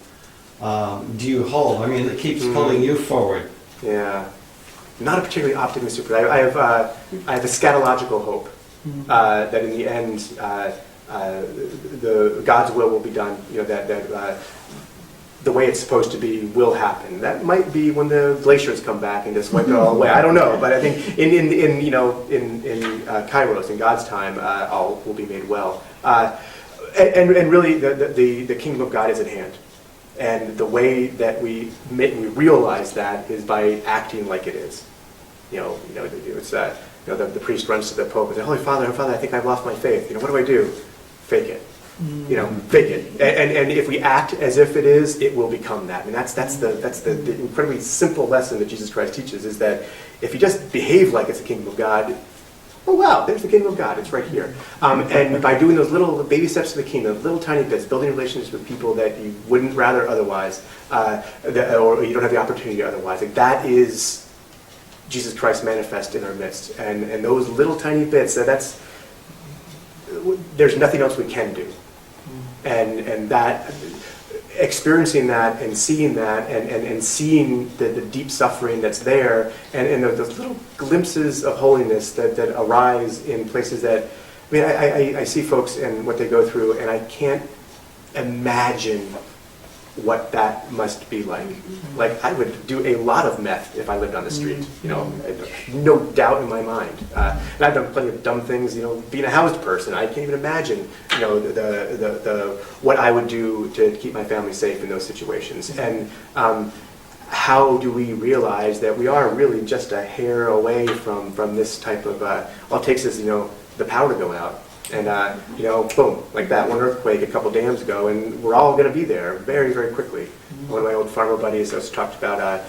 do you hold? It keeps pulling you forward. Yeah. Not a particularly optimistic, but I have a scatological hope that in the end God's will be done. That the way it's supposed to be will happen. That might be when the glaciers come back and just wipe it all away. I don't know, but I think in Kairos, in God's time, all will be made well. And really, the kingdom of God is at hand. And the way that we realize that is by acting like it is. It's the priest runs to the Pope and says, Holy Father, I think I've lost my faith. What do I do? Fake it. Fake it. And if we act as if it is, it will become that. That's the incredibly simple lesson that Jesus Christ teaches, is that if you just behave like it's the kingdom of God, oh wow, there's the kingdom of God, it's right here. And by doing those little baby steps to the kingdom, little tiny bits, building relationships with people that you wouldn't rather otherwise, or you don't have the opportunity otherwise, that is Jesus Christ manifest in our midst. And those little tiny bits, there's nothing else we can do. And that, experiencing that and seeing that and seeing the deep suffering that's there and those little glimpses of holiness that arise in places that, I see folks and what they go through, and I can't imagine what that must be like. Like, I would do a lot of meth if I lived on the street, no doubt in my mind. And I've done plenty of dumb things, being a housed person. I can't even imagine, what I would do to keep my family safe in those situations. And how do we realize that we are really just a hair away from this type of, all it takes is, the power to go out. And, boom, like that one earthquake a couple dams ago, and we're all going to be there very, very quickly. One of my old farmer buddies has talked about,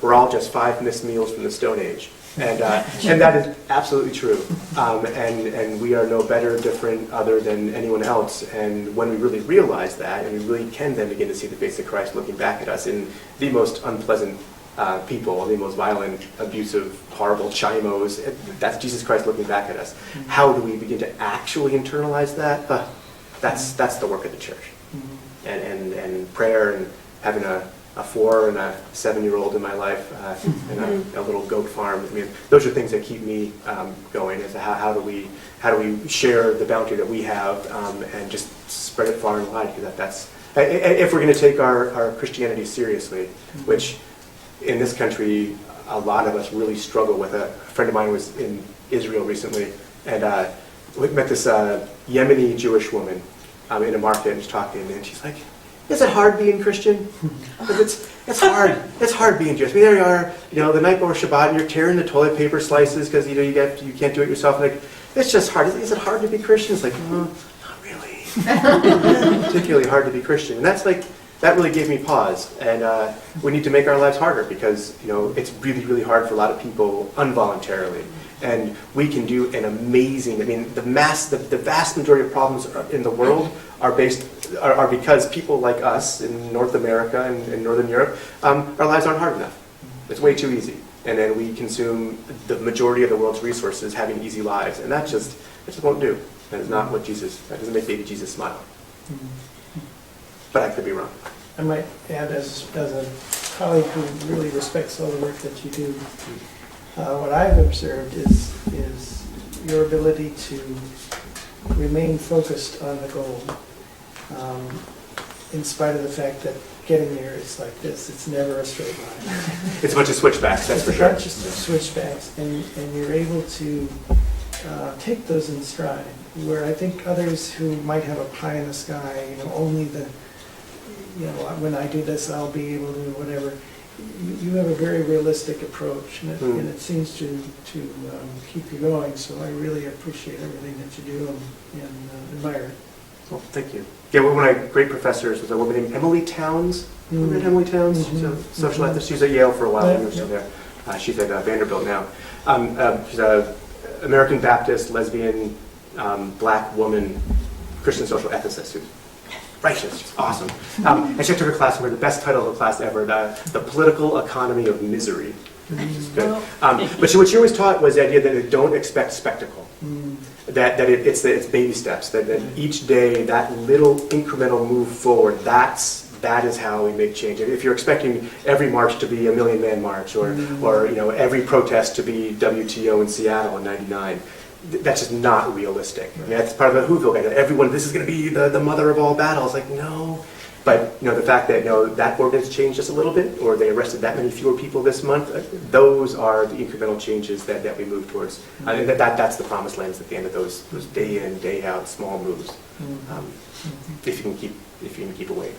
we're all just 5 missed meals from the Stone Age. And that is absolutely true. And we are no better, different, other than anyone else. And when we really realize that, and we really can then begin to see the face of Christ looking back at us in the most unpleasant people, the most violent, abusive, horrible chimos. That's Jesus Christ looking back at us. How do we begin to actually internalize that? That's the work of the church. And prayer, and having a 4 and a 7-year-old in my life, and a little goat farm. Those are things that keep me going. Is how do we share the bounty that we have, and just spread it far and wide? Because if we're going to take our Christianity seriously, which in this country, a lot of us really struggle with. A friend of mine was in Israel recently, and we met this Yemeni Jewish woman in a market, and was talking, and she's like, is it hard being Christian? 'Cause it's hard. It's hard being Jewish. I mean, there you are, the night before Shabbat, and you're tearing the toilet paper slices because you can't do it yourself. Like, it's just hard. Is it hard to be Christian? It's like, not really. Particularly hard to be Christian, and that really gave me pause. And we need to make our lives harder because it's really, really hard for a lot of people involuntarily. And we can do an amazing. I mean, the vast majority of problems in the world are because people like us in North America and in Northern Europe, our lives aren't hard enough. It's way too easy, and then we consume the majority of the world's resources having easy lives, and that just won't do. That is not what Jesus. That doesn't make baby Jesus smile. But I could be wrong. I might add, as a colleague who really respects all the work that you do, what I've observed is your ability to remain focused on the goal, in spite of the fact that getting there is like this. It's never a straight line. It's a bunch of switchbacks, that's for sure. It's a bunch of switchbacks, and you're able to take those in stride, where I think others who might have a pie in the sky, only when I do this, I'll be able to whatever. You have a very realistic approach, and it seems to keep you going. So I really appreciate everything that you do and admire it. Well, thank you. Yeah, one of my great professors was a woman named Emily Towns. Remember Emily Towns? She's a social ethicist. She was at Yale for a while. When we were still there. She's at Vanderbilt now. She's an American Baptist, lesbian, black woman, Christian social ethicist who's righteous. She's awesome. And she took her class, and the best title of the class ever, The Political Economy of Misery. Which is good. But what she always taught was the idea that don't expect spectacle. That it's baby steps. That each day, that little incremental move forward, that is how we make change. If you're expecting every march to be a Million Man March, or every protest to be WTO in Seattle in '99, that's just not realistic. I mean, that's part of the Whoville guy. Everyone, this is going to be the mother of all battles. Like, no. But the fact that that ordinance changed just a little bit, or they arrested that many fewer people this month, those are the incremental changes that we move towards. And that's the promised land, at the end of those day in, day out small moves. If you can keep awake.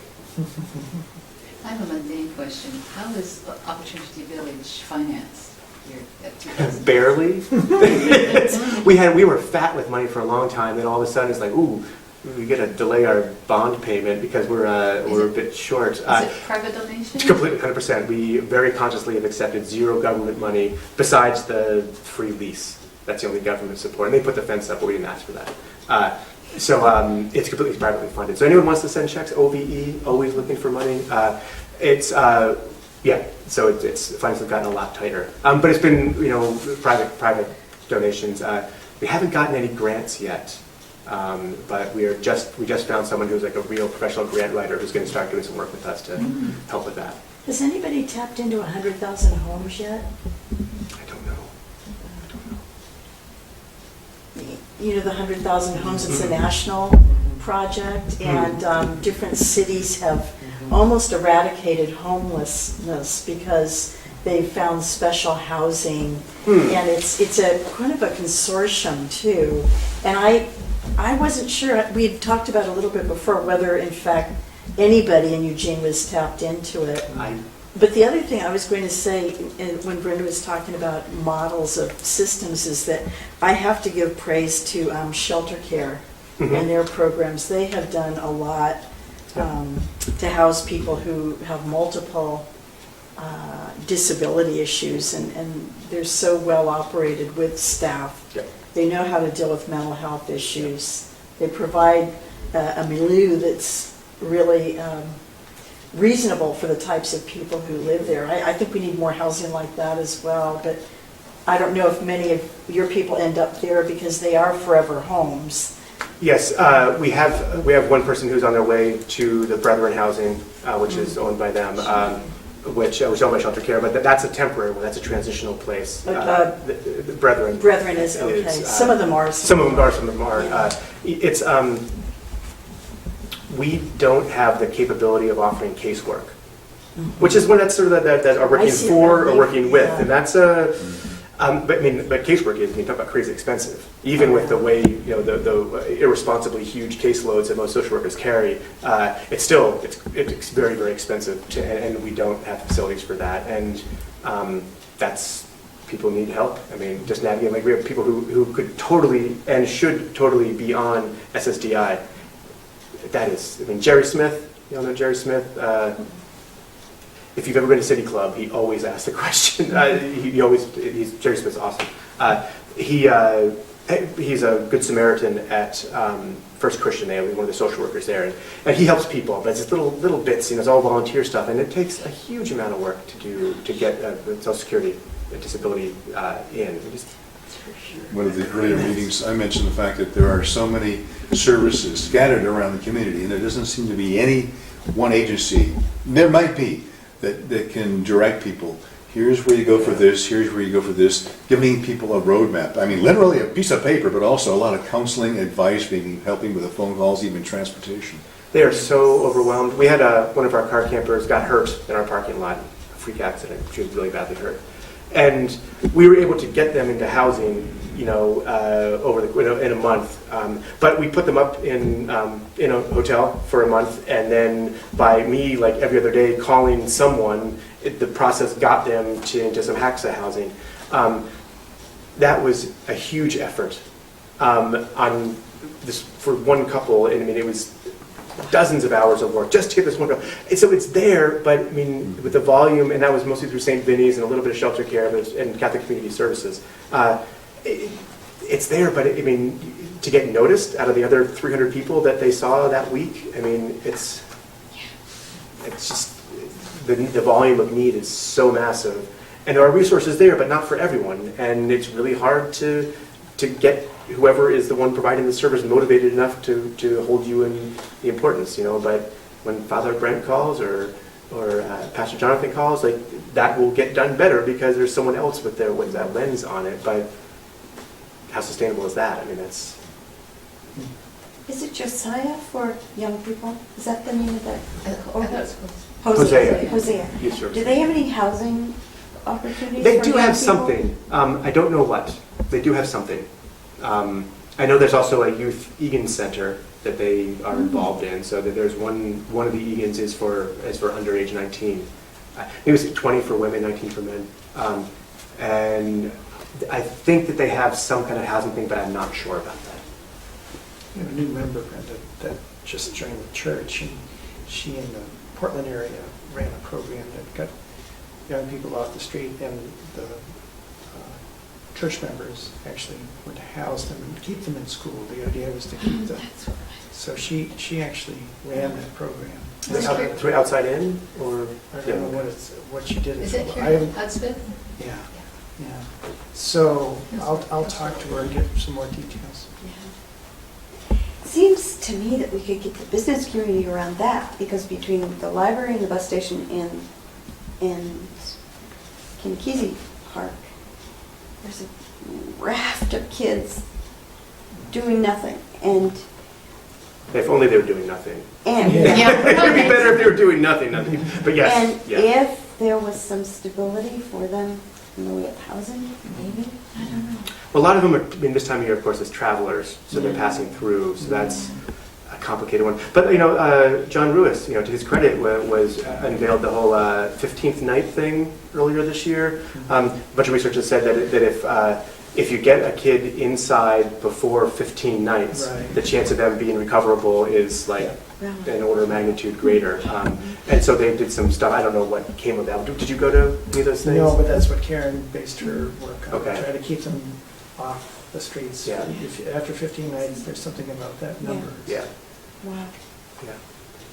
I have a mundane question. How is Opportunity Village financed here at 2000? Barely. we were fat with money for a long time, then all of a sudden it's like, ooh, we got to delay our bond payment because we're a bit short. Is it private donation? Completely, 100%. We very consciously have accepted zero government money besides the free lease. That's the only government support. And they put the fence up, but we didn't ask for that. So it's completely privately funded. So anyone wants to send checks, OVE, always looking for money. So it's funds have gotten a lot tighter. But it's been, private donations. We haven't gotten any grants yet. But we just found someone who's like a real professional grant writer who's going to start doing some work with us to help with that. Has anybody tapped into 100,000 homes yet? I don't know. The 100,000 homes, it's a national project, and different cities have almost eradicated homelessness because they've found special housing, and it's a kind of a consortium too. And I wasn't sure, we had talked about a little bit before whether in fact anybody in Eugene was tapped into it. But the other thing I was going to say when Brenda was talking about models of systems is that I have to give praise to Shelter Care and their programs. They have done a lot to house people who have multiple disability issues, and they're so well operated with staff. They know how to deal with mental health issues. They provide a milieu that's really reasonable for the types of people who live there. I think we need more housing like that as well, but I don't know if many of your people end up there because they are forever homes. Yes, we have one person who's on their way to the Brethren housing, which is owned by them. Which owned by Shelter Care, but that's a temporary one. That's a transitional place. The Brethren. Brethren is okay. Some of them are. Some of them are. Some of them aren't. We don't have the capability of offering casework, which is when that's sort of that are working for or working with, and that's But casework is, talk about crazy expensive. Even with the way, the irresponsibly huge caseloads that most social workers carry, it's very, very expensive, and we don't have facilities for that. And people need help. Just navigating, like we have people who could totally and should totally be on SSDI. That is, Jerry Smith, you all know Jerry Smith? If you've ever been to City Club, he always asks the question. Jerry Smith's awesome. He's a good Samaritan at First Christian. They have one of the social workers there, and he helps people. But it's just little bits. It's all volunteer stuff, and it takes a huge amount of work to get Social Security disability in. One of the earlier meetings, I mentioned the fact that there are so many services scattered around the community, and there doesn't seem to be any one agency. There might be. That can direct people. Here's where you go for this, here's where you go for this, giving people a roadmap. Literally a piece of paper, but also a lot of counseling, advice, helping with the phone calls, even transportation. They are so overwhelmed. We had one of our car campers got hurt in our parking lot, a freak accident. She was really badly hurt. And we were able to get them into housing, in a month. But we put them up in a hotel for a month, and then by me, like every other day, calling someone, the process got them into some HACSA housing. That was a huge effort on this for one couple. And it was dozens of hours of work just to get this one girl. And so it's there, but with the volume, and that was mostly through St. Vinny's and a little bit of shelter care and Catholic Community Services. It's there, but to get noticed out of the other 300 people that they saw that week, it's just the volume of need is so massive, and there are resources there, but not for everyone, and it's really hard to get whoever is the one providing the service motivated enough to hold you in the importance, But when Father Brent calls or Pastor Jonathan calls, like that will get done better because there's someone else with that lens on it, but. How sustainable is that? That's... Is it Josiah for young people? Is that the name of that? Hosea. Hosea. Do they have any housing opportunities? They for do young have people? something. I don't know what. They do have something. I know there's also a youth Egan center that they are involved in. So that there's one of the Egans is for under age 19. It was 20 for women, 19 for men, and. I think that they have some kind of housing thing, but I'm not sure about that. We have a new member, Brenda, that just joined the church, and she in the Portland area ran a program that got young people off the street, and the church members actually were to house them and keep them in school. The idea was to keep them. So she actually ran that program. Through outside in, or I don't know what she did. Is it here in Hudspeth? Yeah. Yeah. So I'll talk to her and get some more details. Yeah. Seems to me that we could get the business community around that, because between the library and the bus station and Kinakizzi Park, there's a raft of kids doing nothing. And if only they were doing nothing. And Yeah. It would be better if they were doing nothing. But yes. And yeah. if there was some stability for them in the way of housing, maybe, I don't know. Well, a lot of them are, this time of year, of course, as travelers, so they're passing through, so that's a complicated one. But, John Ruiz, to his credit, was unveiled the whole 15th night thing earlier this year. A bunch of research has said that if you get a kid inside before 15 nights, Right. the chance of them being recoverable is like an order of magnitude greater. And so they did some stuff. I don't know what came of that. Did you go to any of those things? No, but that's what Karen based her work on. Okay. Try to keep them off the streets. Yeah. After 15 nights, there's something about that number. Yeah. Wow. Yeah.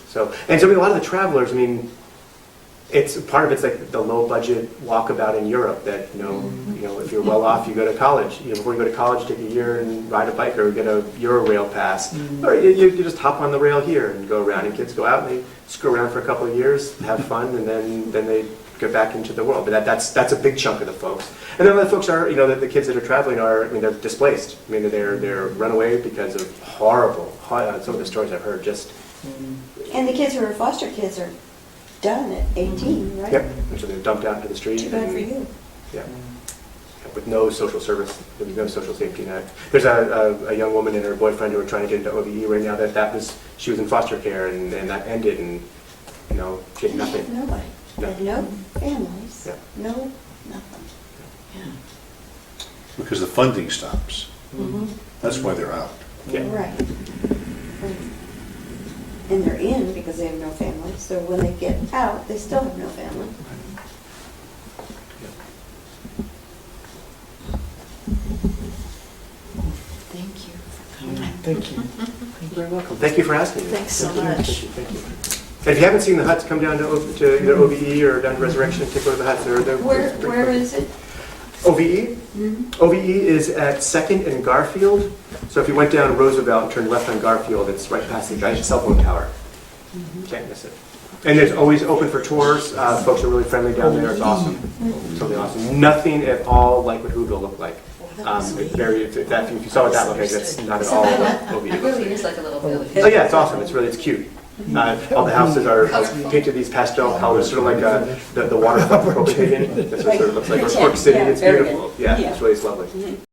So a lot of the travelers, it's part of it's like the low budget walkabout in Europe that, if you're well off, you go to college. Before you go to college, take a year and ride a bike or get a Euro-rail pass. Or you just hop on the rail here and go around. And kids go out and they screw around for a couple of years, have fun, and then they get back into the world. But that's a big chunk of the folks. And then other folks are, the kids that are traveling are, they're displaced. They're run away because of some of the stories I've heard just. And the kids who are foster kids are done at 18, right? Yep. And so they're dumped out into the street. Too bad for you. Yeah. with no social service, there was no social safety net. There's a young woman and her boyfriend who are trying to get into OVE right now. She was in foster care, and that ended, and she had nothing. Nobody. No. No families. Yeah. No, nothing. Because the funding stops. That's why they're out. Yeah. Right. And they're in because they have no family, so when they get out, they still have no family. Thank you for coming. Thank you. You're very welcome. Thank you for asking me. Thanks so Thank you. much. Thank you. And if you haven't seen the huts, come down to either OVE or down to Resurrection and take a look at the huts. They're Where is it? OVE? OVE is at 2nd and Garfield. So if you went down Roosevelt and turned left on Garfield, it's right past the giant cell phone tower. Can't miss it. And it's always open for tours. Folks are really friendly down there. It's awesome. Totally awesome. Nothing at all like what Whoville looked like. If you saw what that looked like, that's not at all what OVE It looks really like. is like a little village. Oh yeah, it's awesome. It's cute. All the houses are painted these pastel colors, sort of like the waterfront in Copenhagen. That's what it sort of looks like. Or Cork City. It's beautiful. Yeah, it's lovely.